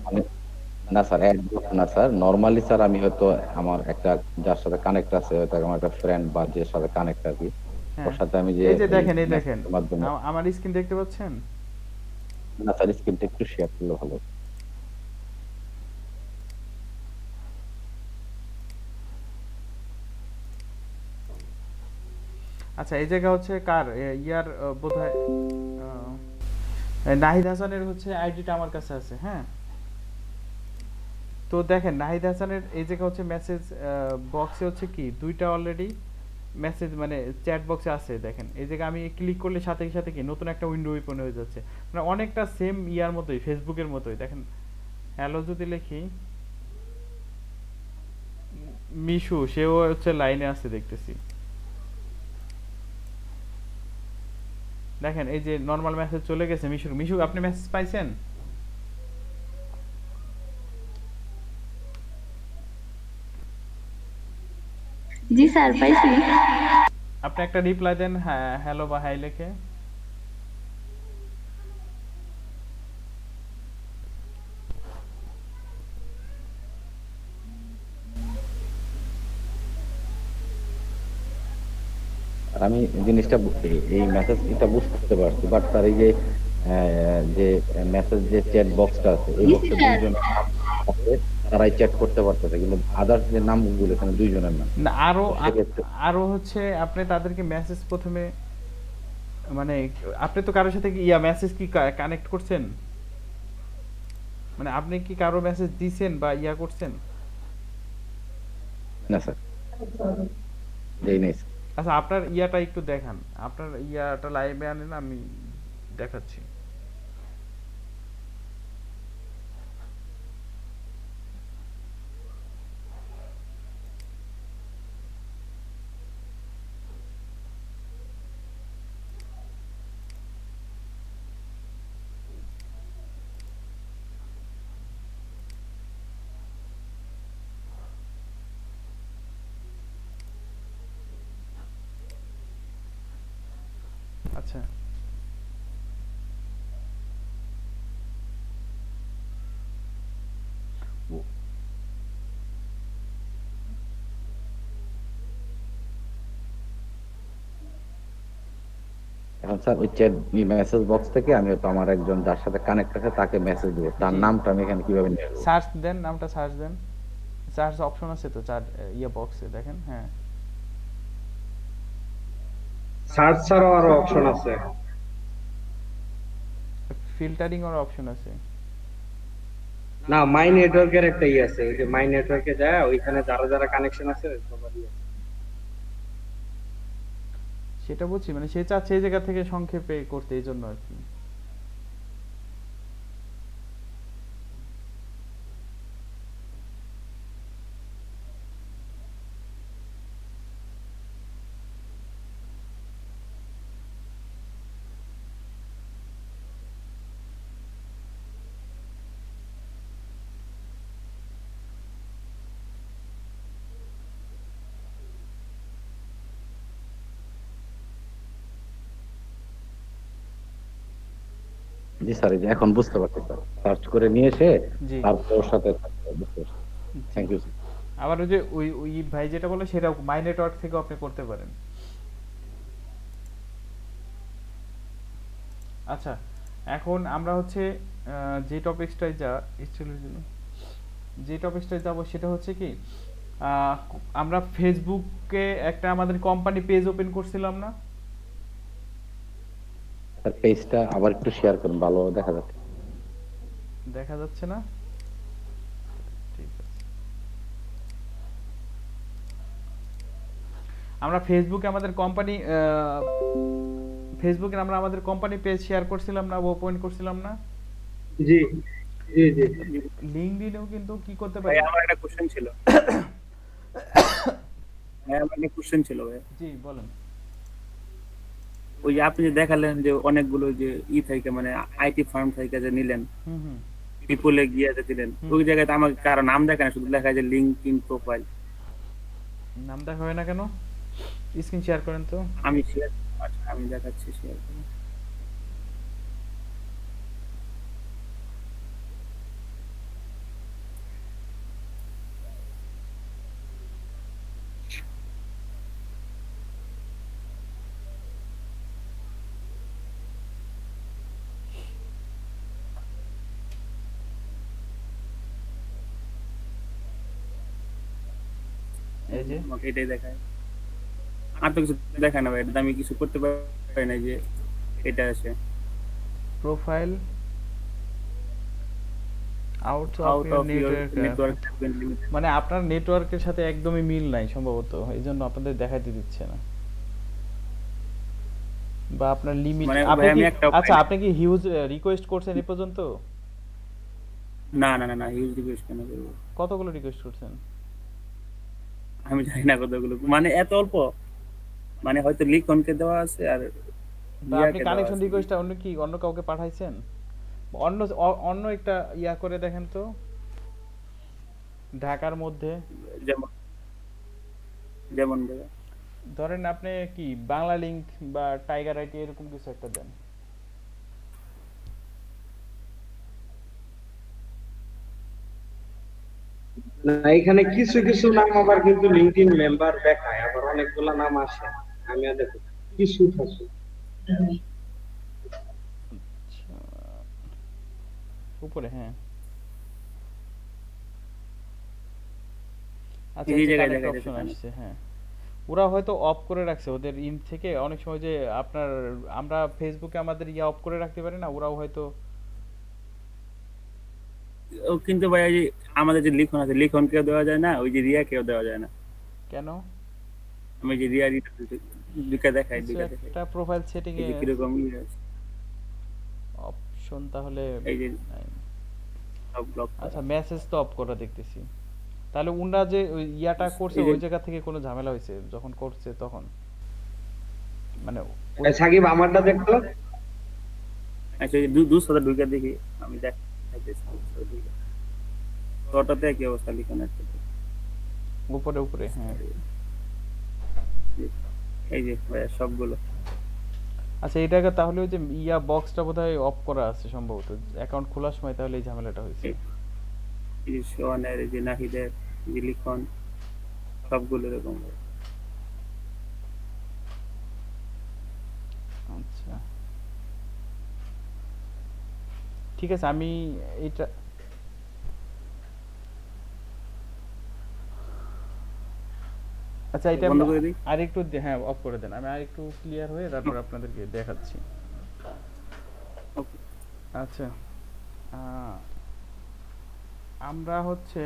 না স্যার, অ্যাড নোট না স্যার। নর্মালি স্যার আমি হয়তো আমার একটা যার সাথে কানেক্ট আছে, হয়তো আমার একটা ফ্রেন্ড বা যে সাথে কানেক্ট আর কি, হ্যাঁ ওর সাথে আমি যে এই যে দেখেন এই দেখেন message এর মাধ্যমে। আমার স্ক্রিন দেখতে পাচ্ছেন? না স্যার, স্ক্রিনটা একটু শেয়ার করলে ভালো। আচ্ছা এই জায়গা হচ্ছে কার ইয়ার বোধহয় নাহিদ হাসানের হচ্ছে আইডিটা আমার কাছে আছে। হ্যাঁ তো দেখেন নাহিদ হাসানের এই জায়গা হচ্ছে মেসেজ বক্সে হচ্ছে কি দুইটা অলরেডি মেসেজ মানে চ্যাট বক্সে আছে। দেখেন এই জায়গা আমি ক্লিক করলে সাথে সাথে কি নতুন একটা উইন্ডো ওপেন হয়ে যাচ্ছে, মানে অনেকটা সেম ইয়ার মতোই, ফেসবুকের মতোই। দেখেন হ্যালো যদি লিখি, মিশু সেও হচ্ছে লাইনে আছে দেখতেছি। দেখেন এই যে নরমাল মেসেজ চলে গেছে মিশুর। মিশু আপনি মেসেজ পাইছেন? জি স্যার পাইছি। আপনি একটা রিপ্লাই দেন হ্যাঁ হ্যালো বা হাই লিখে। আর আমি জিনিসটা এই মেসেজটা বুঝতে পারছি, বাট তার এই যে মেসেজ যে চ্যাট বক্সটা আছে, এই বক্সে দুইজন আছে, তারাই চ্যাট করতে পারতেছে, কিন্তু আদার্স যে নামগুলো এখানে দুইজনের নাম। না আরো হচ্ছে আপনি তাদেরকে মেসেজ প্রথমে মানে আপনি তো কারোর সাথে কি ইয়া মেসেজ কি কানেক্ট করছেন, মানে আপনি কি কারো মেসেজ দিবেন বা ইয়া করছেন? না স্যার, দেই নাই। আচ্ছা আপনার ইয়াটা একটু দেখান, আপনার ইয়াটা লাইভে আনেন, আমি দেখাচ্ছি। আচ্ছা এখন স্যার ওই চ্যাট মেসেজ বক্স থেকে আমি তো আমার একজন যার সাথে কানেক্ট আছে তাকে মেসেজ দেব, তার নামটা আমি এখানে কিভাবে নেব? সার্চ দেন, নামটা সার্চ দেন, সার্চ অপশন আছে তো চার ইয়া বক্সে দেখেন। হ্যাঁ সার্চ ছাড়াও আরো অপশন আছে, ফিল্টারিং এর অপশন আছে। না মাই নেটওয়ার্কের একটা ই আছে, ওই যে মাই নেটওয়ার্কে যায় ওইখানে যারা যারা কানেকশন আছে সবারই আছে। সেটা বুঝছি, মানে সে চাচ্ছে এই জায়গা থেকে সংক্ষেপে করতে, এই জন্য আর কি। জি স্যার, এই যে এখন বুঝতে পারছি স্যার, সার্চ করে নিয়ে এসে জি তারপর ওর সাথে বুঝতে পারছি। Thank you sir. আবার ওই যে ওই ভাই যেটা বলে সেটা মাই নেটওয়ার্ক থেকে আপনি করতে পারেন। আচ্ছা এখন আমরা হচ্ছে যে টপিকসটায় যাব সেটা হচ্ছে কি আমরা ফেসবুকে একটা আমাদের কোম্পানি পেজ ওপেন করছিলাম না? স্যার পেজটা আবার একটু শেয়ার করুন, ভালোভাবে দেখা যাচ্ছে। দেখা যাচ্ছে না? ঠিক আছে, আমরা ফেসবুকে আমাদের কোম্পানি ফেসবুকে আমরা আমাদের কোম্পানি পেজ শেয়ার করছিলাম না, ওপেন করছিলাম না? জি জি জি। লিংকডইনেও কিন্তু কি করতে পারি। আমার একটা কোশ্চেন ছিল। আমার একটা কোশ্চেন ছিল ভাই। জি বলেন। ওই যে আপনি যে দেখালেন যে অনেকগুলো যে থেকে মানে আইটি ফার্ম থেকে যে নিলেন, পিপলে গিয়ে যে দিলেন, ওই জায়গাতে আমাকে কারো নাম দেখা না, শুধু লেখা যে লিংকডইন প্রোফাইল। নাম দেখা হয় না কেন? স্ক্রিন শেয়ার করেন তো। আমি শেয়ার, আচ্ছা আমি দেখাচ্ছি শেয়ার করে। এই যে আমাকে এটাই দেখায়, আর তো কিছু দেখায় না ভাই, এটা আমি কিছু করতে পারি না যে এটা আছে profile out of out your of your network, network limit. মানে আপনার নেটওয়ার্কের সাথে একদমই মিল নাই সম্ভবত, এই জন্য আপনাদের দেখাইতে দিচ্ছে না, বা আপনার লিমিট। মানে আপনি ভাই কি আমি একটা আচ্ছা আপনি কি হিউজ রিকোয়েস্ট করছেন এই পর্যন্ত? না না না না, হিউজ রিকোয়েস্ট কেন করব? কতগুলো রিকোয়েস্ট করছেন? আমি জানি না কতগুলো, মানে এত অল্প, মানে হয়তো লিখনকে দেওয়া আছে আর বা আপনি ইয়াকে দেওয়া কানেকশন আছে। রিকোয়েস্টটা অন্য কাউকে পাঠাইছেন? অন্য অন্য একটা ইয়া করে দেখেন তো, ঢাকার মধ্যে। যেমন যেমন ধরেন আপনি কি বাংলা লিংক বা টাইগার আইটি এরকম কিছু একটা দেন। না এখানে কিছু কিছু নাম আবার কিন্তু লিঙ্কডইন মেম্বার দেখায়, আবার অনেকগুলা নাম আসে, আমি আর দেখো কিছু থাকি। উপরে হ্যাঁ, আচ্ছা এই এই যে জায়গায় কানেক্ট দেখাইতেছে অপশন আসছে। হ্যাঁ, ওরা হয়তো অফ করে রাখছে ওদের ইন থেকে। অনেক সময় যে আপনার আমরা ফেসবুকে আমাদের ইয়া অফ করে রাখতে পারি না, ওরাও হয়তো। ও কিন্তু ভাই এই যে আমাদের যে লিখন আছে, লিখনকেও দেওয়া যায় না, ওই যে রিয়াকেও দেওয়া যায় না। কেন? আমি যে রিয়া দুইটা দেখাই, দুইটা দেখাই একটা প্রোফাইল সেটিং এ কিরকম ইয়ে আছে অপশন, তাহলে এই যে সব ব্লক। আচ্ছা মেসেজ তো অফ করা দেখতেছি, তাহলে উনরা যে ওই ইয়াটা করছে ওই জায়গা থেকে কোনো ঝামেলা হয়েছে যখন করছে তখন, মানে সাকিব আমারটা দেখতো। আচ্ছা এই দুশোটা ঢুকে দেখি, আমি দেখাইতেছি ওটাতে কি অবস্থা লিখনের উপরে উপরে। হ্যাঁ এই যে ভাই সবগুলো। আচ্ছা এটাকে তাহলে ওই যে ইয়া বক্সটা বোধহয় অফ করা আছে সম্ভবত অ্যাকাউন্ট খোলার সময়, তাহলে এই ঝামেলাটা হয়েছে। এই যে সোহানের, এই যে নাহিদের, এই যে লিখন, সবগুলো এরকম। আচ্ছা ঠিক আছে, আমি এটা আচ্ছা এটা বন্ধ করে দিই। আরেকটু হ্যাঁ অফ করে দেন, আমি আরেকটু ক্লিয়ার হয়ে তারপর আপনাদেরকে দেখাচ্ছি। আচ্ছা আমরা হচ্ছে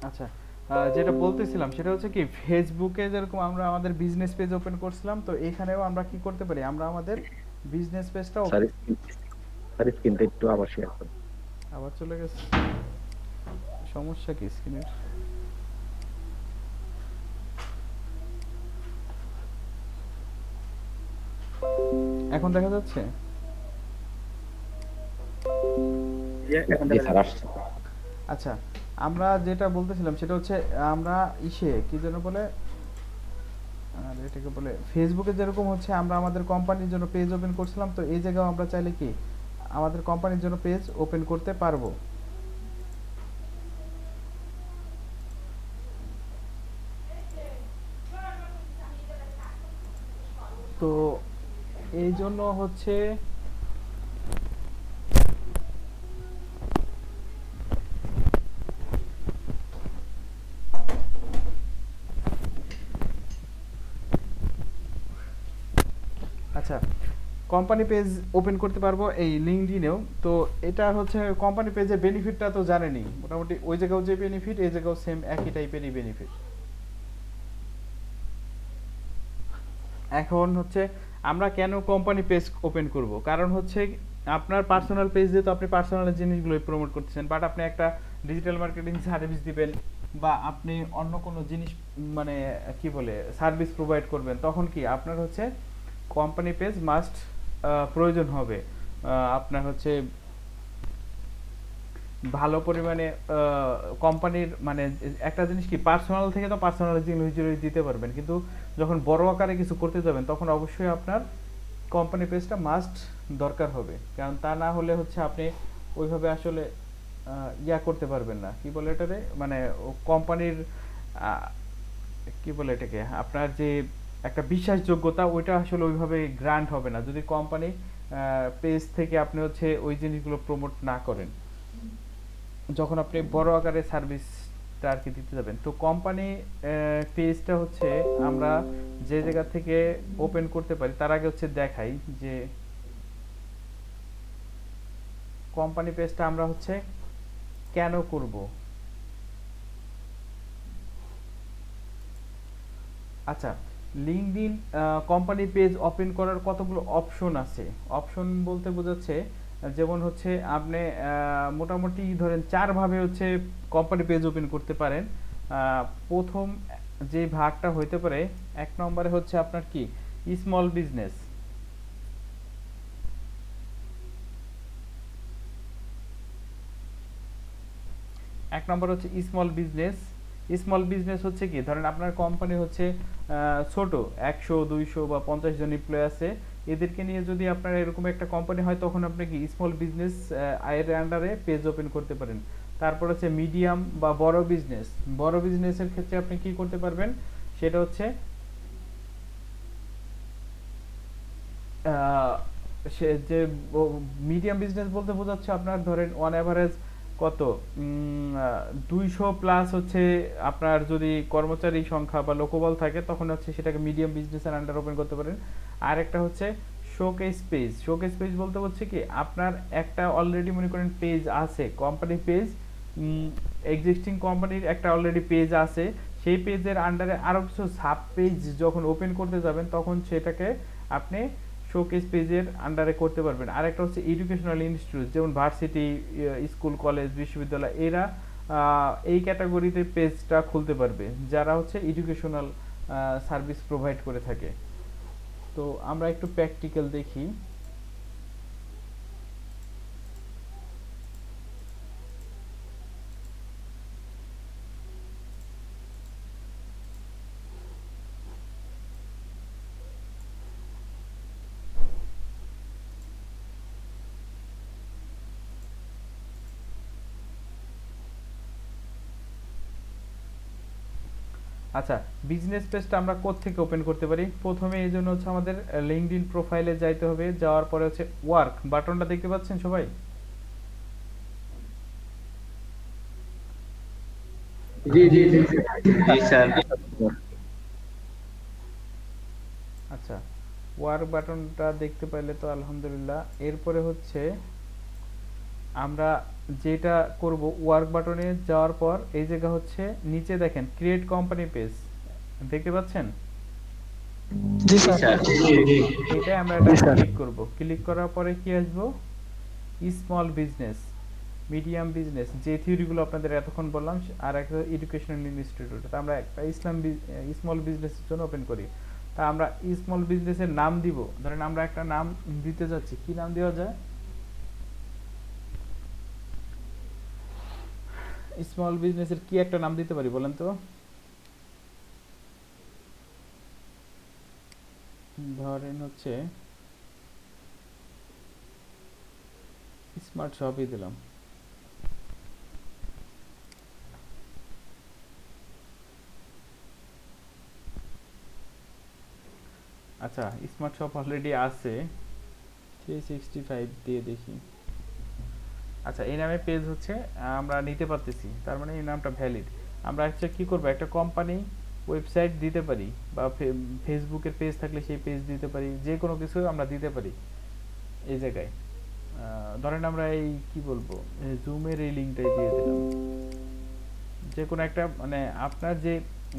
আচ্ছা যেটা বলতেছিলাম সেটা হচ্ছে কি, ফেসবুকে যেরকম আমরা আমাদের বিজনেস পেজ ওপেন করছিলাম, তো এখানেও আমরা কি করতে পারি, আমরা আমাদের বিজনেস পেজটা স্যার স্ক্রিনটা একটু আবার শেয়ার করুন। আবার চলে গেছে, সমস্যা কি স্ক্রিনের? এখন দেখা যাচ্ছে? আচ্ছা আমরা যেটা বলতেছিলাম সেটা হচ্ছে আমরা কি যেন বলে, আর এটাকে বলে ফেসবুকে যেরকম হচ্ছে আমরা আমাদের কোম্পানির জন্য পেজ ওপেন করছিলাম, তো এই জায়গাও আমরা চাইলে কি আমাদের কোম্পানির জন্য পেজ ওপেন করতে পারবো। তো এই জন্য হচ্ছে আচ্ছা কোম্পানি পেজ ওপেন করতে পারবো এই লিঙ্কডইনেও। তো এটা হচ্ছে কোম্পানি পেজের বেনিফিটটা তো জানেনই, মোটামুটি ওই জায়গাও যে বেনিফিট এই জায়গাও সেম একই টাইপেরই বেনিফিট। এখন হচ্ছে আমরা কেন কোম্পানি পেজ ওপেন করব, কারণ হচ্ছে আপনার পার্সোনাল পেজ দিয়ে তো আপনি পার্সোনাল জিনিসগুলোই প্রমোট করতেছেন, বাট আপনি একটা ডিজিটাল মার্কেটিং সার্ভিস দিবেন, বা আপনি অন্য কোনো জিনিস মানে কি বলে সার্ভিস প্রোভাইড করবেন, তখন কি আপনার হচ্ছে কোম্পানি পেজ মাস্ট প্রয়োজন হবে। আপনার হচ্ছে ভালো পরিমাণে কোম্পানির মানে একটা জিনিস কি পার্সোনাল থেকে তো পার্সোনাল জিনিস দিতে পারবেন, কিন্তু যখন বড় আকারে কিছু করতে যাবেন তখন অবশ্যই আপনার কোম্পানি পেজটা মাস্ট দরকার হবে, কারণ তা না হলে হচ্ছে আপনি ওইভাবে আসলে ইয়া করতে পারবেন না, কি বলে এটারে মানে কোম্পানির কি বলে এটাকে আপনার যে একটা বিশ্বাসযোগ্যতা ওইটা আসলে ওইভাবে গ্রান্ট হবে না যদি কোম্পানি পেজ থেকে আপনি হচ্ছে ওই জিনিসগুলো প্রমোট না করেন যখন আপনি বড় আকারে সার্ভিসটা আর কি দিতে যাবেন। তো কোম্পানি পেজটা হচ্ছে আমরা যে জায়গা থেকে ওপেন করতে পারি তার আগে হচ্ছে দেখাই যে কোম্পানি পেজটা আমরা হচ্ছে কেন করব। আচ্ছা, লিঙ্কডইন কোম্পানি পেজ ওপেন করার কতগুলো অপশন আছে। অপশন বলতে বোঝাচ্ছে যেমন হচ্ছে আপনি মোটামুটি ধরেন 4 ভাবে হচ্ছে কোম্পানি পেজ ওপেন করতে পারেন। প্রথম যে ভাগটা হইতে পারে 1 নম্বরে হচ্ছে আপনার কি স্মল বিজনেস। এক নম্বর হচ্ছে স্মল বিজনেস। স্মল বিজনেস হচ্ছে কি ধরেন আপনার কোম্পানি হচ্ছে ছোট 100 200 বা 50 জন এমপ্লয়ি আছে, এদেরকে নিয়ে যদি আপনার এরকম একটা কোম্পানি হয় তখন আপনি কি স্মল বিজনেস এর আন্ডারে পেজ ওপেন করতে পারেন। তারপর হচ্ছে মিডিয়াম বা বড় বিজনেস। বড় বিজনেসের ক্ষেত্রে আপনি কি করতে পারবেন সেটা হচ্ছে সে যে মিডিয়াম বিজনেস বলতে বোঝাচ্ছে আপনার ধরেন অন এভারেজ কত 200 প্লাস হচ্ছে আপনার যদি কর্মচারী সংখ্যা বা লোকবল থাকে তখন হচ্ছে সেটাকে মিডিয়াম বিজনেসের আন্ডার ওপেন করতে পারেন। আর একটা হচ্ছে শোকেস পেজ। শোকেস পেজ বলতে হচ্ছে কি আপনার একটা অলরেডি মনে করেন পেজ আছে, কোম্পানি পেজ এক্সিস্টিং কোম্পানির একটা অলরেডি পেজ আছে, সেই পেজের আন্ডারে আরো কিছু সাব পেজ যখন ওপেন করতে যাবেন তখন সেটাকে আপনি শোকেস পেজের আন্ডারে করতে পারবেন। আর একটা হচ্ছে এডুকেশনাল ইনস্টিটিউট যেমন ভার্সিটি, স্কুল, কলেজ, বিশ্ববিদ্যালয়, এরা এই ক্যাটাগরিতে পেজটা খুলতে পারবে যারা হচ্ছে এডুকেশনাল সার্ভিস প্রোভাইড করে থাকে। তো আমরা একটু প্র্যাকটিক্যাল দেখি। আচ্ছা, বিজনেস পেজটা আমরা কোত্থেকে ওপেন করতে পারি? প্রথমে এই জন্য হচ্ছে আমাদের লিঙ্কডইন প্রোফাইলে যাইতে হবে। যাওয়ার পরে হচ্ছে ওয়ার্ক বাটনটা দেখতে পাচ্ছেন সবাই? জি জি জি স্যার। আচ্ছা, ওয়ার্ক বাটনটা দেখতে পাইলে তো আলহামদুলিল্লাহ। এরপরে হচ্ছে আমরা যেটা করব ওয়ার্ক বাটনে যাওয়ার পর এই জায়গা হচ্ছে নিচে দেখেন ক্রিয়েট কোম্পানি পেজ দেখতে পাচ্ছেন? জি স্যার। এটা আমরা এটা ক্লিক করব। ক্লিক করার পরে কি আসবো স্মল বিজনেস, মিডিয়াম বিজনেস, যে থিওরিগুলো আপনাদের এতক্ষণ বললাম, আর একটা এডুকেশনাল ইনস্টিটিউট। তা আমরা একটা স্মল বিজনেসের জন্য ওপেন করি। তা আমরা স্মল বিজনেসের নাম দিব। ধরেন আমরা একটা নাম দিতে যাচ্ছি, কি নাম দেওয়া যায়? স্মল বিজনেসের কি একটা নাম দিতে পারি বলেন তো? ধরেন হচ্ছে স্মার্ট শপই দিলাম। আচ্ছা, স্মার্ট শপ অলরেডি আছে, 365 দিয়ে দেখি। আচ্ছা, এই নামে পেজ হচ্ছে আমরা নিতে পারতেছি, তার মানে এই নামটা ভ্যালিড। আমরা হচ্ছে কি করব, একটা কোম্পানি ওয়েবসাইট দিতে পারি বা ফেসবুকের পেজ থাকলে সেই পেজ দিতে পারি, যে কোনো কিছু আমরা দিতে পারি এই জায়গায়। ধরেন আমরা এই কি বলবো জুমের এই লিঙ্কটাই দিয়ে দিলাম। যে কোনো একটা মানে আপনার যে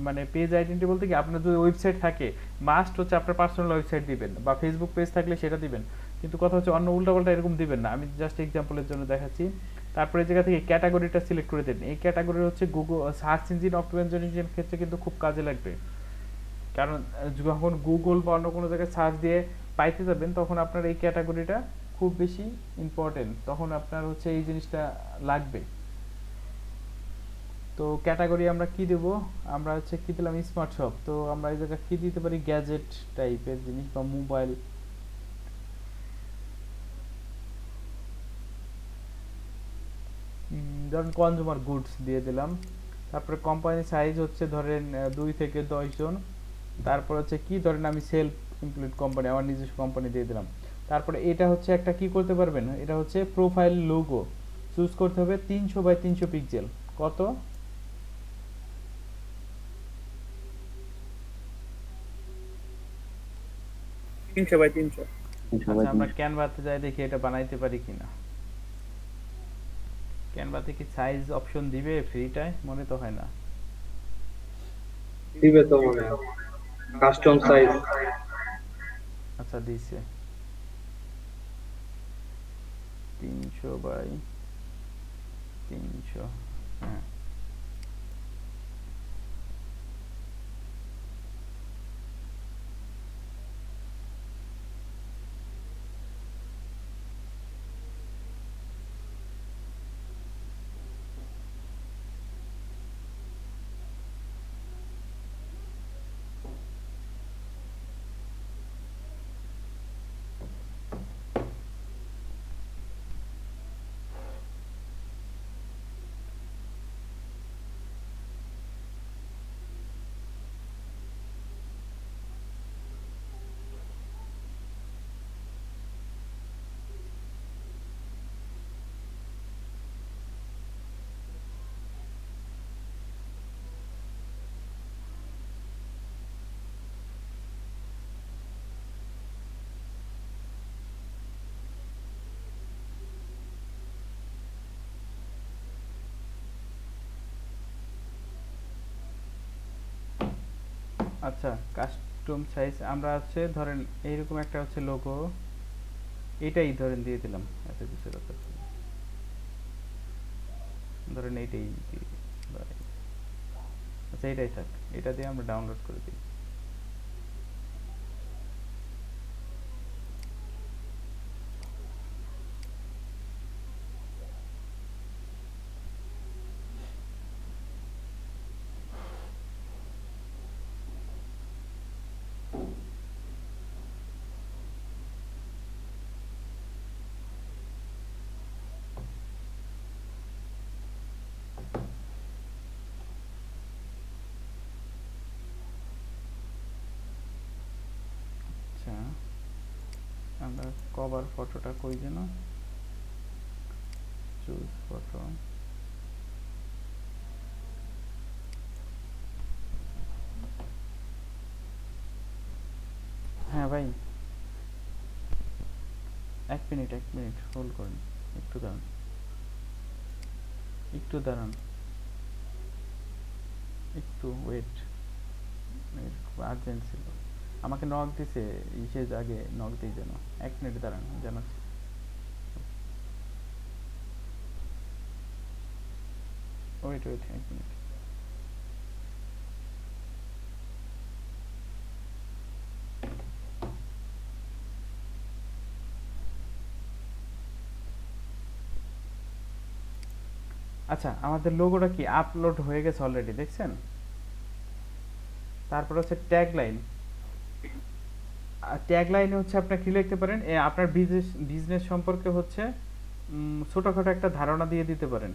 মানে পেজ আইডেন্টি বলতে কি আপনার যদি ওয়েবসাইট থাকে মাস্ট হচ্ছে আপনার পার্সোনাল ওয়েবসাইট দিবেন, বা ফেসবুক পেজ থাকলে সেটা দিবেন, কিন্তু কথা হচ্ছে অন্য উল্টাপাল্টা এরকম দিবেন না। আমি জাস্ট এক্সাম্পলের জন্য দেখাচ্ছি। তারপরে এই জায়গা থেকে ক্যাটাগরিটা সিলেক্ট করে দেন। এই ক্যাটাগরি হচ্ছে গুগল সার্চ ইঞ্জিন অপটিমাইজেশনের ক্ষেত্রে কিন্তু খুব কাজে লাগবে, কারণ যখন গুগল বা অন্য কোনো জায়গায় সার্চ দিয়ে পাইতে যাবেন তখন আপনার এই ক্যাটাগরিটা খুব বেশি ইম্পর্টেন্ট, তখন আপনার হচ্ছে এই জিনিসটা লাগবে। তো ক্যাটাগরি আমরা কি দেব, আমরা হচ্ছে কি দিলাম স্মার্ট শপ, তো আমরা এই জায়গায় কি দিতে পারি গ্যাজেট টাইপের জিনিস বা মোবাইল, ধরেন কনজিউমার গুডস দিয়ে দিলাম। তারপরে কোম্পানি সাইজ হচ্ছে ধরেন 2 থেকে 10 জন। তারপর হচ্ছে কি ধরেন আমি সেলফ এমপ্লয়েড কোম্পানি, আমার নিজস্ব কোম্পানি দিয়ে দিলাম। তারপরে এটা হচ্ছে একটা কি করতে পারবেন, এটা হচ্ছে প্রোফাইল লোগো চুজ করতে হবে 300 বাই 300 পিক্সেল। কত? 300 বাই 300। আচ্ছা আমরা ক্যানভাতে যাই দেখি এটা বানাইতে পারি কিনা। ক্যানভাতে কি সাইজ অপশন দিবে ফ্রিটায়? মনে তো হয় না দিবে তো মনে হয় কাস্টম সাইজ। আচ্ছা দিছে 300 বাই 300। হ্যাঁ আচ্ছা কাস্টম সাইজ আমরা আছে ধরেন এইরকম একটা হচ্ছে লোগো, এটাই ধরেন দিয়ে দিলাম, এত কিছু দরকার নেই। ধরেন এইটাই আচ্ছা এটাই থাক, এটা দিয়ে আমরা ডাউনলোড করে দিই। আচ্ছা আমরা কভার ফটোটা কই যেন, চুজ ফটো, হ্যাঁ ভাই এক মিনিট হোল্ড করুন, একটু দাঁড়ান একটু ওয়েট, খুব আর্জেন্ট ছিল। আমাকে নক দিছে ইসের আগে নক দিই যেন, 1 মিনিট দাঁড়ান জানাচ্ছি। Wait 1 minute. আচ্ছা আমাদের লোগোটা কি আপলোড হয়ে গেছে অলরেডি, দেখছেন? তারপর হচ্ছে ট্যাগলাইন। ট্যাগলাইনে হচ্ছে আপনি কি লিখতে পারেন, আপনার বিজনেস সম্পর্কে হচ্ছে ছোটখাটো একটা ধারণা দিয়ে দিতে পারেন।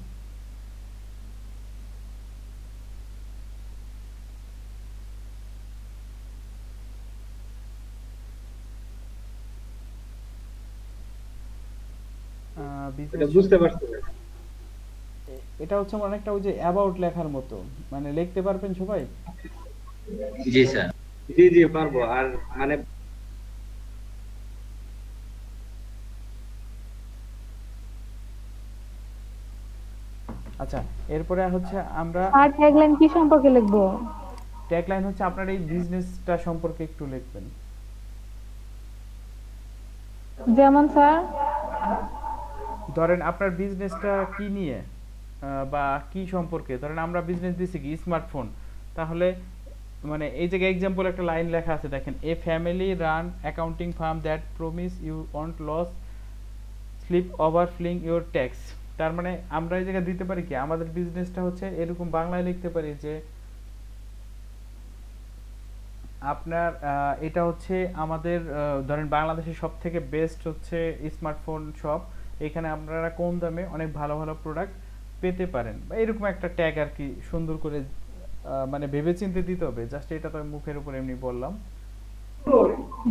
বুঝতে পারছি। এটা হচ্ছে অনেকটা ওই যে অ্যাবাউট লেখার মতো, মানে লিখতে পারবেন সবাই? জি স্যার। জি পারবো। আর মানে আচ্ছা এরপরে হচ্ছে আমরা আর ট্যাগলাইন কি সম্পর্কে লিখবো? ট্যাগলাইন হচ্ছে আপনার এই বিজনেসটা সম্পর্কে একটু লিখবেন। যেমন স্যার ধরেন আপনার বিজনেসটা কি নিয়ে বা কি সম্পর্কে, ধরেন আমরা বিজনেস দিছি কি স্মার্টফোন, তাহলে মানে এই জায়গায় এক্সাম্পল একটা লাইন লেখা আছে দেখেন, a family run accounting firm that promise you won't lose sleep over filing your tax. তার মানে আমরা এই জায়গায় দিতে পারি কি আমাদের বিজনেসটা হচ্ছে এরকম বাংলায় লিখতে পারি যে আপনার এটা হচ্ছে আমাদের ধরেন বাংলাদেশের সব থেকে বেস্ট হচ্ছে স্মার্টফোন শপ, এখানে আপনারা কম দামে অনেক ভালো ভালো প্রোডাক্ট পেতে পারেন, বা এরকম একটা ট্যাগ আর কি সুন্দর করে মানে ভেবেচিন্তে দিতে হবে। জাস্ট এটা তো আমি মুখের উপর এমনি বললাম।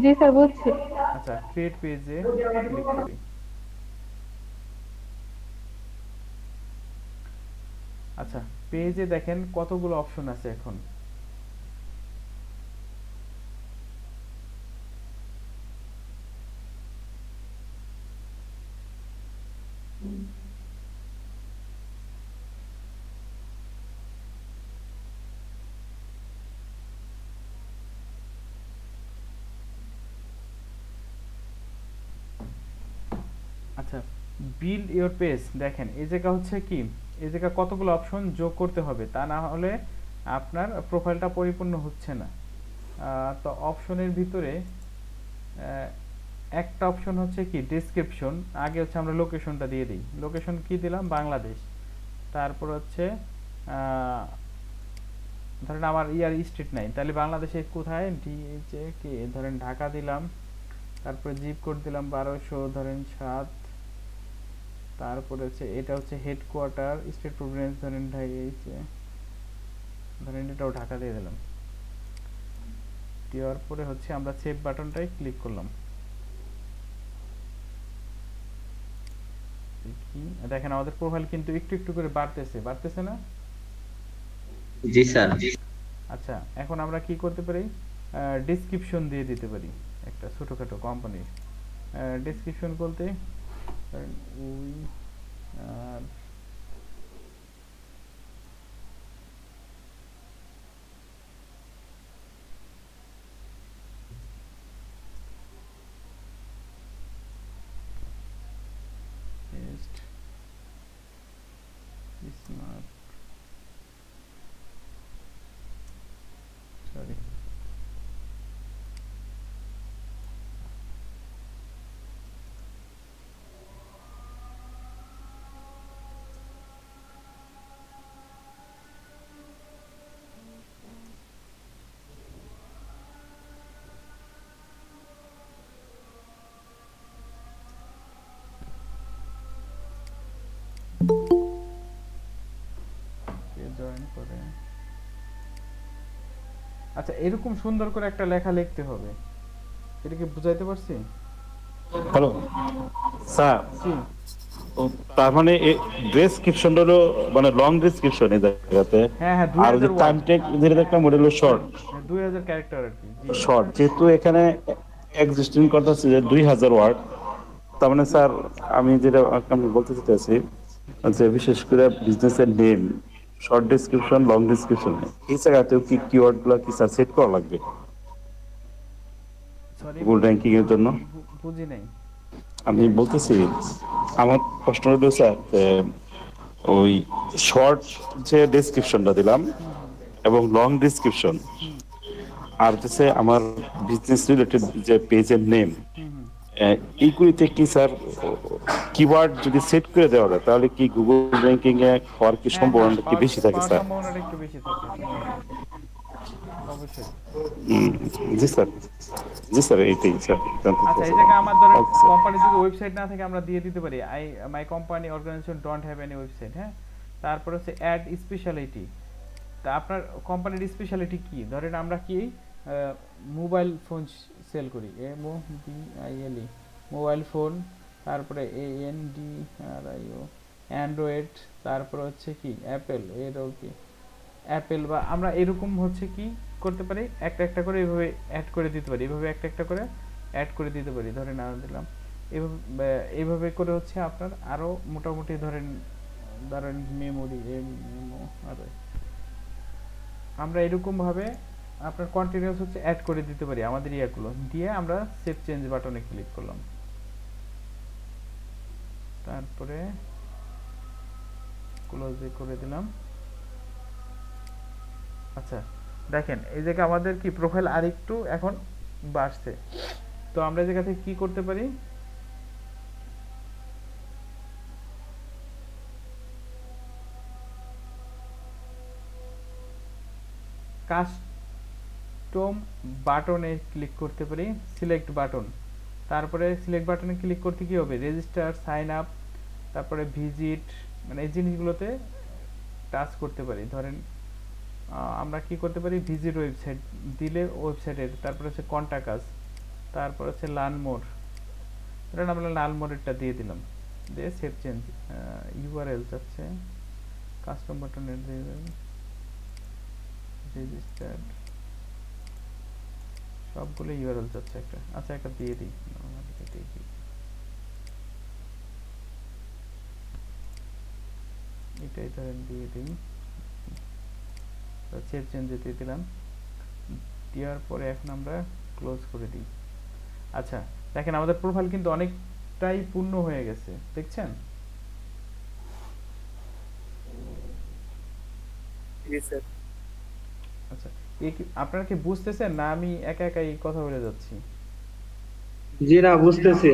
জি স্যার বুঝছি। আচ্ছা ক্রিয়েট পেজে ক্লিক করি। আচ্ছা পেজে দেখেন কতগুলো অপশন আছে এখন। আচ্ছা বিল্ড ইওর পেজ দেখেন এই জায়গা হচ্ছে কি, এই জায়গা কতগুলো অপশন যোগ করতে হবে, তা না হলে আপনার প্রোফাইলটা পরিপূর্ণ হচ্ছে না। তো অপশনের ভিতরে একটা অপশন হচ্ছে কি ডেসক্রিপশন, আগে হচ্ছে আমরা লোকেশনটা দিয়ে দিই, লোকেশন কি দিলাম বাংলাদেশ, তারপর হচ্ছে ধরেন আমার ইয়ার স্ট্রিট নাই, তাহলে বাংলাদেশে কোথায় ডিএইচএ কে ধরেন ঢাকা দিলাম, তারপরে জিপ কোড দিলাম 1200 ধরেন 7, তারপরে হচ্ছে এটা হচ্ছে হেডকোয়ার্টার স্টেট প্রভিডেন্স ধরেন ডিএইচএ ধরেন এটাও ঢাকা দিয়ে দিলাম। দেওয়ার পরে হচ্ছে আমরা সেভ বাটনটাই ক্লিক করলাম। দেখেন আমাদের প্রোফাইল কিন্তু একটু একটু করে বাড়তেছে না? জি স্যার। আচ্ছা এখন আমরা কি করতে পারি, ডেসক্রিপশন দিয়ে দিতে পারি একটা ছোটখাটো কোম্পানির ডেসক্রিপশন বলতে we are smart sorry join করে। আচ্ছা এরকম সুন্দর করে একটা লেখা লিখতে হবে, এটা কি বুঝাইতে পারছি? হ্যালো স্যার, তার মানে ডেসক্রিপশন হলো মানে লং ডেসক্রিপশন এই জায়গাতে, হ্যাঁ আর যে টাইম টেক যেটা একটা মডেল হলো শর্ট 2000 ক্যারেক্টার আর কি। শর্ট যেহেতু এখানে এক্সিস্টিং কথা আছে যে 2000 ওয়ার্ড, তার মানে স্যার আমি যেটা আমি বলতে চাইছি যে বিশেষ করে বিজনেসের name short description long description এই জায়গাতেও কি কিওয়ার্ড গুলো কি স্যার সেট করা লাগবে গুগল র্যাঙ্কিং এর জন্য? বুঝি নাই। আমি বলতেছি আমার প্রশ্ন হলো স্যার ওই শর্ট যে ডেসক্রিপশনটা দিলাম এবং লং ডেসক্রিপশন আর হচ্ছে আমার বিজনেস রিলেটেড যে পেজের নেম, এইগুলিতে কি স্যার কিওয়ার্ড যদি সেট করে দেওয়া হয় তাহলে কি গুগল র্যাঙ্কিং এ হওয়ার কি সম্ভাবনা কি বেশি থাকে স্যার? সম্ভাবনাটা একটু বেশি থাকে অবশ্যই। জি স্যার, জি স্যার এইটাই স্যার। আচ্ছা এই জায়গায় আমার ধরেন কোম্পানি যদি ওয়েবসাইট না থাকে আমরা দিয়ে দিতে পারি my company organization don't have any website. হ্যাঁ তারপর হচ্ছে অ্যাড স্পেশালিটি, তা আপনার কোম্পানির স্পেশালিটি কি, ধরেন আমরা কি মোবাইল ফোন সেল করি, MOBILE মোবাইল ফোন, তারপরে ANDRIO অ্যান্ড্রয়েড, তারপর হচ্ছে কি অ্যাপেল এরও কি অ্যাপেল, বা আমরা এরকম হচ্ছে কি করতে পারি একটা একটা করে এইভাবে অ্যাড করে দিতে পারি, এইভাবে একটা একটা করে অ্যাড করে দিতে পারি। ধরেন আমি দিলাম এইভাবে করে হচ্ছে আপনার আরো মোটামুটি ধরেন মেমোরি আর আমরা এরকম ভাবে আপনার কন্টিনিউয়াস হচ্ছে অ্যাড করে দিতে পারি আমাদের ইয়াগুলো দিয়ে আমরা সেভ চেঞ্জ বাটনে ক্লিক করলাম। তারপরে ক্লোজে করে দিলাম। আচ্ছা দেখেন এই জায়গায় আমাদের কি প্রোফাইল আরেকটু এখন বাড়ছে। তো আমরা এই জায়গা থেকে কি করতে পারি, কাস্টম বাটনে ক্লিক করতে পারি, সিলেক্ট বাটন। তারপরে সিলেক্ট বাটনে ক্লিক করতে কি হবে, রেজিস্টার, সাইন আপ, তারপরে ভিজিট, মানে এই জিনিসগুলোতে টাচ করতে পারি। ধরেন আমরা কি করতে পারি, ভিজিট ওয়েবসাইট দিলে ওয়েবসাইটের, তারপরে হচ্ছে কন্টাক্ট আস, তারপর হচ্ছে লার্ন মোর। ধরেন আমরা লার্ন মোরেরটা দিয়ে দিলাম, দিয়ে সেভ চেঞ্জ। ইউআরএল চাচ্ছে, কাস্টম বাটনের দিয়ে রেজিস্টার্ড, সবগুলো ইউআরএল চাচ্ছে একটা। আচ্ছা একটা দিয়ে দিই, এটাই ধরেন দিয়ে দিই, সেভ চেঞ্জ দিয়ে দিলাম। দেওয়ার পরে এখন আমরা ক্লোজ করে দিই। আচ্ছা দেখেন আমাদের প্রোফাইল কিন্তু অনেকটাই পূর্ণ হয়ে গেছে, দেখছেন? আচ্ছা আপনারা কি বুঝতেছেন না আমি একা একাই কথা বলে যাচ্ছি? জি না বুঝতেছি।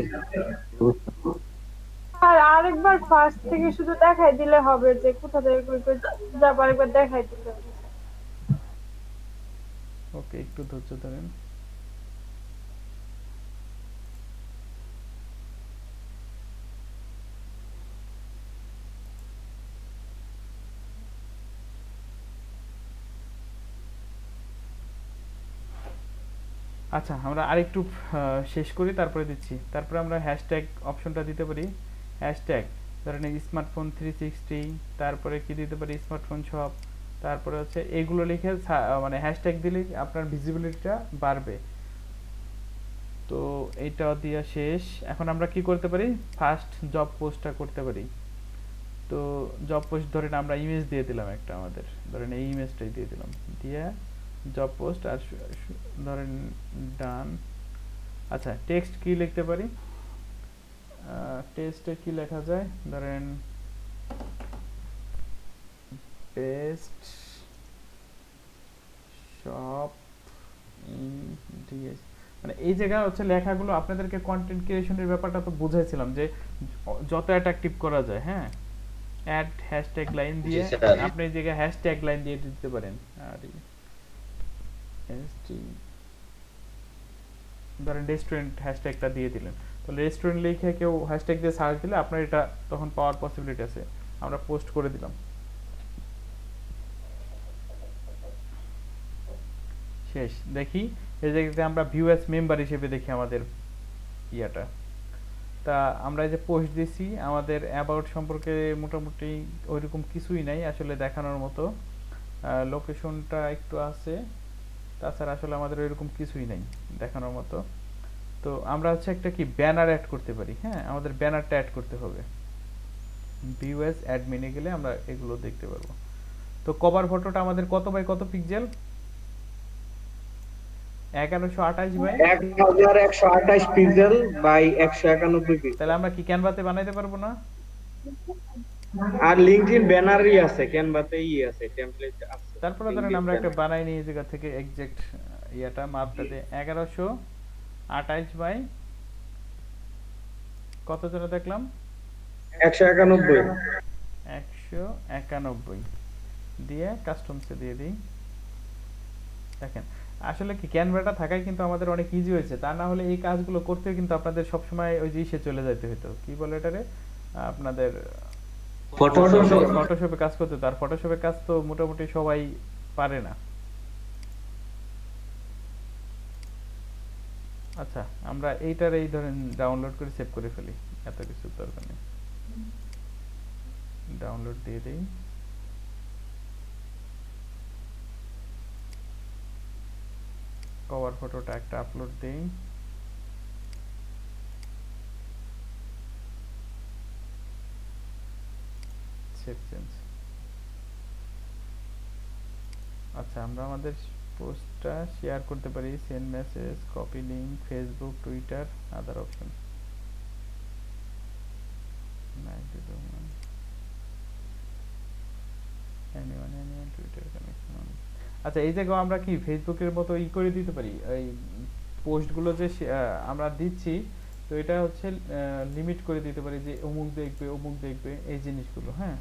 আর আরেকবার ফার্স্ট থেকে শুধু দেখাই দিলে হবে যে কোথা থেকে কই কই যাব, আরেকবার দেখাই দিলে হবে। ওকে একটু ধৈর্য ধরেন। আচ্ছা আমরা আরেকটু শেষ করি তারপরে দিচ্ছি। তারপরে আমরা হ্যাশট্যাগ অপশনটা দিতে পারি, হ্যাশট্যাগ ধরেন স্মার্টফোন 360, তারপরে কি দিতে পারি স্মার্টফোন শপ, তারপরে হচ্ছে এগুলো লিখে মানে হ্যাশট্যাগ দিলে আপনার ভিজিবিলিটিটা বাড়বে। তো এইটা দিয়া শেষ। এখন আমরা কি করতে পারি, ফার্স্ট জব পোস্টটা করতে পারি। তো জব পোস্ট ধরেন আমরা ইমেজ দিয়ে দিলাম একটা, আমাদের ধরেন এই ইমেজটাই দিয়ে দিলাম, দিয়ে জব পোস্ট আর ধরেন ডান। আচ্ছা টেক্সট কি লিখতে পারি, টেক্সটে কি লেখা যায়, ধরেন বেস্ট শপ ইন ডিএস, মানে এই জায়গায় হচ্ছে লেখাগুলো আপনাদেরকে কন্টেন্ট ক্রিয়েশনের ব্যাপারটা তো বুঝাইছিলাম যে যত অ্যাট্রাকটিভ করা যায়। হ্যাঁ অ্যাড হ্যাশট্যাগ লাইন দিয়ে আপনি এই জায়গায় হ্যাশট্যাগ লাইন দিয়ে দিতে পারেন। আর ধরেন রেস্টুরেন্ট হ্যাশট্যাগটা দিয়ে দিলেন, তাহলে রেস্টুরেন্ট লিখে কেউ হ্যাশট্যাগ দিয়ে সার্চ দিলে আপনার এটা তখন পাওয়ার পসিবিলিটি আছে। আমরা পোস্ট করে দিলাম, শেষ। দেখি এই জায়গাতে আমরা ভিউ অ্যাজ মেম্বার হিসেবে দেখি আমাদের ইয়াটা। তা আমরা এই যে পোস্ট দিছি, আমাদের অ্যাবাউট সম্পর্কে মোটামুটি ওইরকম কিছুই নাই আসলে দেখানোর মতো, লোকেশনটা একটু আছে, তাছাড়া আসলে আমাদের ওইরকম কিছুই নাই দেখানোর মতো। তো আমরা হচ্ছে একটা কি ব্যানার অ্যাড করতে পারি। হ্যাঁ আমাদের ব্যানারটা অ্যাড করতে হবে, ভিউ অ্যাজ অ্যাডমিনে গেলে আমরা এগুলো দেখতে পারবো। তো কভার ফটোটা আমাদের কত বাই কত pixel, 1128 by 1128 pixel by 191 pixel. তাহলে আমরা কি ক্যানভাতে বানাইতে পারবো না? আর লিংকডইন ব্যানারই আছে, ক্যানভাতেই আছে, টেমপ্লেট আছে। তারপরে ধরেন আমরা একটা বানাই নিই এই জায়গা থেকে এক্সাক্ট ইয়াটা মাপটাতে 1128 বাই কত জোড়া দেখলাম, 191 দিয়ে কাস্টমসে দিয়ে দিই। দেখেন আসলে কি ক্যানভাটা থাকাই কিন্তু আমাদের অনেক ইজি হয়েছে, তা না হলে এই কাজগুলো করতে কিন্তু আপনাদের সব সময় ওই যে ইসে চলে যেতে হতো, কি বলে এটারে আপনাদের ফটোশপে কাজ করতে হতো। আর ফটোশপে কাজ তো মোটামুটি সবাই পারে না। আচ্ছা আমরা এইটার এই ধরেন ডাউনলোড করে সেভ করে ফেলি, এত কিছু দরকার নেই, ডাউনলোড দিয়ে দেই। কভার ফটোটা একটা আপলোড দেই, সেভ চেঞ্জ। আচ্ছা আমরা আমাদের পোস্টটা শেয়ার করতে পারি, send message, copy link, Facebook, Twitter, আদার অপশন। আচ্ছা, এই জায়গায় আমরা কি ফেসবুকের মতো করে দিতে পারি, এই পোস্টগুলো যে আমরা দিচ্ছি, তো এটা হচ্ছে লিমিট করে দিতে পারি যে অমুক দেখবে এই জিনিসগুলো। হ্যাঁ,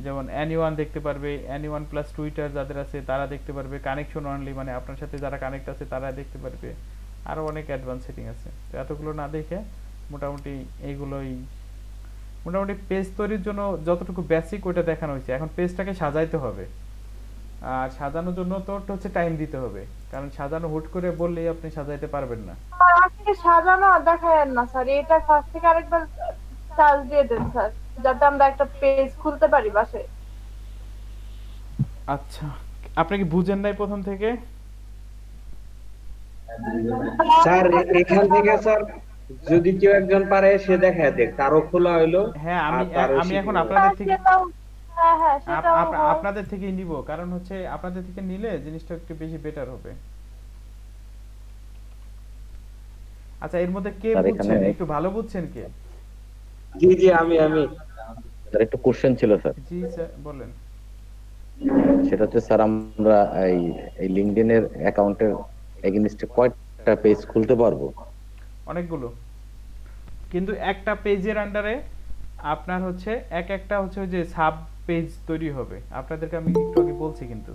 যেমন এনিওয়ান দেখতে পারবে, এনিওয়ান প্লাস টুইটার যাদের আছে তারা দেখতে পারবে, কানেকশন অনলি মানে আপনার সাথে যারা কানেক্ট আছে তারা দেখতে পারবে, আরো অনেক অ্যাডভান্স সেটিং আছে। তো এতগুলো না দেখে মোটামুটি এইগুলোই, মোটামুটি পেজ তৈরির জন্য যতটুকু বেসিক ওটা দেখানো হয়েছে। এখন পেজটাকে সাজাইতে হবে, আর সাজানোর জন্য তো হচ্ছে টাইম দিতে হবে, কারণ সাজানো হুট করে বললেই আপনি সাজাইতে পারবেন না। আজকে সাজানো দেখায়েন না স্যার, এটা ফার্স্ট থেকে আরেকবার চার্জ দিয়ে দেন স্যার, যাতে আমরা একটা পেজ খুলতে পারি বাসে। আচ্ছা, আপনি কি বুঝেন নাই প্রথম থেকে? স্যার এখান থেকে স্যার যদি কেউ একজন পারে সে দেখায় দেখ, তারও খোলা হইলো। হ্যাঁ, আমি এখন আপনাদের থেকেই নিব, কারণ হচ্ছে আপনাদের থেকে নিলে জিনিসটা একটু বেশি বেটার হবে। আচ্ছা, এর মধ্যে কে বুঝছেন, একটু ভালো বুঝছেন কে? জি জি, আমি স্যার একটু কোশ্চেন ছিল স্যার। জি স্যার বলেন। সেটা হচ্ছে স্যার, আমরা এই লিংকডইন এর অ্যাকাউন্টের এগেইনস্টে কয়টা পেজ খুলতে পারবো? অনেকগুলো, কিন্তু একটা পেজের আন্ডারে আপনার হচ্ছে একটা হচ্ছে ওই যে সাব পেজ তৈরি হবে। আপনাদেরকে আমি একটু আগে বলছি কিন্তু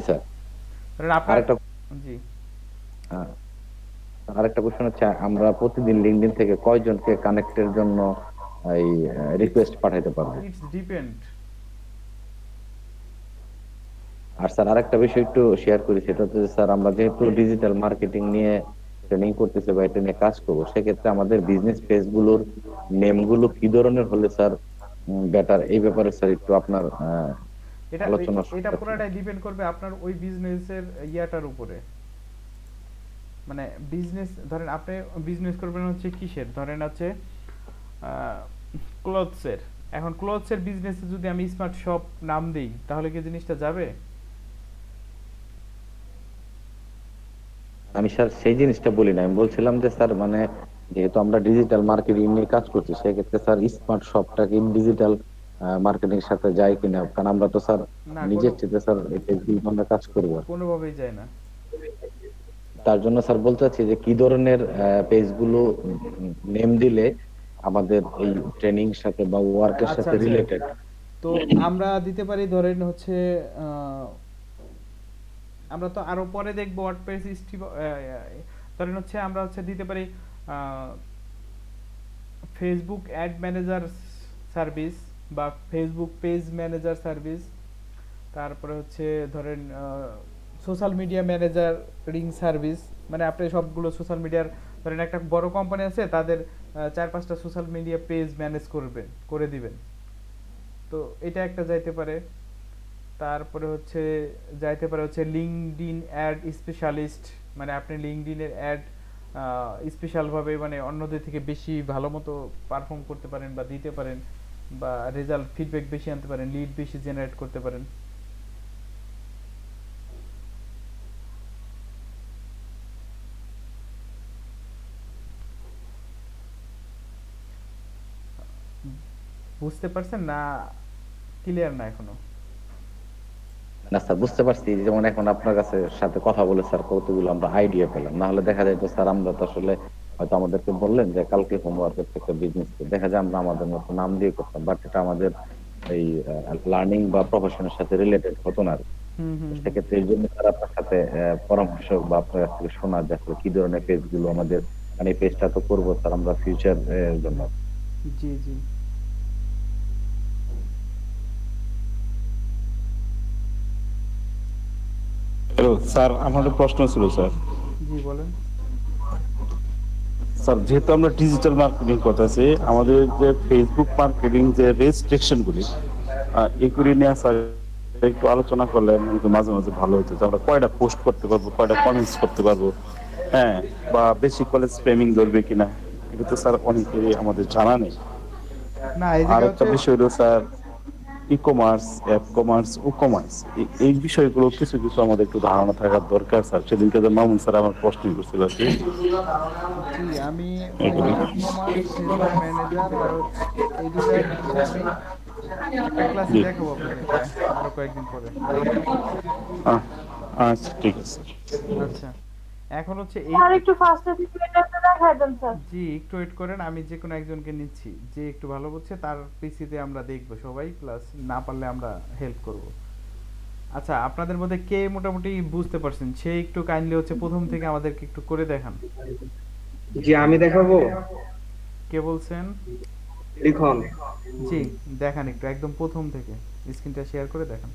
স্যার। জি, আরেকটা কোশ্চেন হচ্ছে, আমরা প্রতিদিন লিংকডইন থেকে কয়জনকে কানেক্টের জন্য এই রিকোয়েস্ট পাঠাইতে পারবো? It's depend. আর স্যার আরেকটা বিষয় একটু শেয়ার করি, সেটা হচ্ছে স্যার, আমরা যেহেতু ডিজিটাল মার্কেটিং নিয়ে ট্রেনিং করতেছি বা এটা নিয়ে কাজ করবো, সেক্ষেত্রে আমাদের বিজনেস পেজগুলোর নেমগুলো কি ধরনের হলে স্যার বেটার, এই ব্যাপারে স্যার একটু আপনার আলোচনা। এটা পুরোটাই ডিপেন্ড করবে আপনার ওই বিজনেসের ইয়াটার উপরে। মানে বিজনেস, ধরেন আপনি বিজনেস করবেন হচ্ছে কিসের, ধরেন হচ্ছে ক্লথসের। এখন ক্লথসের বিজনেসে যদি আমি স্মার্ট শপ নাম দিই, তাহলে কি জিনিসটা যাবে? আমি স্যার সেই জিনিসটা বলি না, আমি বলছিলাম যে স্যার, মানে যেহেতু আমরা ডিজিটাল মার্কেটিং নিয়ে কাজ করছি, সেক্ষেত্রে স্যার স্মার্ট শপটা কি ডিজিটাল মার্কেটিং এর সাথে যায় কিনা, কারণ আমরা তো স্যার নিজের চেয়ে স্যার আমরা কাজ করবো, কোনোভাবেই যায় না। তার জন্য স্যার বলতে চাচ্ছি যে কি ধরনের পেজগুলো নেম দিলে আমাদের এই ট্রেনিং সাথে বা ওয়ার্কের সাথে রিলেটেড। তো আমরা দিতে পারি, ধরেন হচ্ছে আমরা তো আরো পরে দেখবো ওয়ার্ডপ্রেস ধরেন হচ্ছে আমরা হচ্ছে দিতে পারি ফেসবুক অ্যাড ম্যানেজার সার্ভিস বা ফেসবুক পেজ ম্যানেজার সার্ভিস, তারপরে হচ্ছে ধরেন সোশ্যাল মিডিয়া ম্যানেজারিং সার্ভিস। মানে আপনি সবগুলো সোশ্যাল মিডিয়ার, ধরেন একটা বড় কোম্পানি আছে, তাদের 4-5টা সোশ্যাল মিডিয়া পেজ ম্যানেজ করে দিবেন, তো এটা একটা যাইতে পারে। তারপরে হচ্ছে যাইতে পারে হচ্ছে লিঙ্কডইন অ্যাড স্পেশালিস্ট, মানে আপনি লিঙ্কডইনের অ্যাড স্পেশালভাবে মানে অন্যদের থেকে বেশি ভালো মতো পারফর্ম করতে পারেন বা দিতে পারেন, বা রেজাল্ট ফিডব্যাক বেশি আনতে পারেন, লিড বেশি জেনারেট করতে পারেন। বুঝতে পারছেন না? ক্লিয়ার না এখনো? না স্যার, বুঝতে পারছি। যেমন এখন আপনার কাছে সাথে কথা বলে স্যার কতগুলো আমরা আইডিয়া পেলাম, না হলে দেখা যায় তো স্যার আমরা তো আসলে হয়তো আমাদেরকে বললেন যে কালকে হোমওয়ার্কের থেকে বিজনেস, দেখা যায় আমরা আমাদের মতো নাম দিয়ে করতাম, বাট এটা আমাদের এই লার্নিং বা প্রফেশনের সাথে রিলেটেড হতো না। সেক্ষেত্রে এই জন্য স্যার আপনার সাথে পরামর্শ বা আপনার কাছ থেকে শোনা যে আসলে কি ধরনের পেজগুলো আমাদের, মানে এই পেজটা তো করবো স্যার আমরা ফিউচার এর জন্য। জি জি। হ্যালো স্যার, আমার একটা প্রশ্ন ছিল স্যার। জি বলেন স্যার। যেহেতু আমরা ডিজিটাল মার্কেটিং করতেছি, আমাদের যে ফেসবুক মার্কেটিং যে রেস্ট্রিকশন গুলি, এগুলি নিয়ে স্যার একটু আলোচনা করলে মাঝে মাঝে ভালো হতো। আমরা কয়টা পোস্ট করতে পারবো, কয়টা কমেন্টস করতে পারবো, হ্যাঁ, বা বেশি কলেজ স্প্যামিং ধরবে কিনা, এটা তো স্যার অনেকেরই আমাদের জানা নেই। না, এই আর একটা বিষয় হলো sir, e commerce, app commerce, ও কমার্স, এই বিষয়গুলো কিছু কিছু আমাদের একটু ধারণা থাকার দরকার স্যার। সেদিনকে যে মামুন স্যার আমার প্রশ্ন করছিল আর কি। জি আমি কমার্স ফেসবুক ম্যানেজার আর এই দুটো একটা ক্লাসে দেখাবো আপনাদের আরো কয়েকদিন পরে। আচ্ছা ঠিক আছে। আচ্ছা এখন হচ্ছে এই স্যার একটু ফাস্টে ভিডিওটা দেখায় দেন স্যার। জি একটু ওয়েট করেন, আমি যে কোনো একজনকে নিচ্ছি যে একটু ভালো বুঝছে, তার পিসিতে আমরা দেখব সবাই, প্লাস না পারলে আমরা হেল্প করব। আচ্ছা আপনাদের মধ্যে কে মোটামুটি বুঝতে পারছেন সে একটু কাইন্ডলি হচ্ছে প্রথম থেকে আমাদেরকে একটু করে দেখান। জি আমি দেখাবো। কে বলছেন? লিখন। জি দেখান একটু একদম প্রথম থেকে স্ক্রিনটা শেয়ার করে দেখান।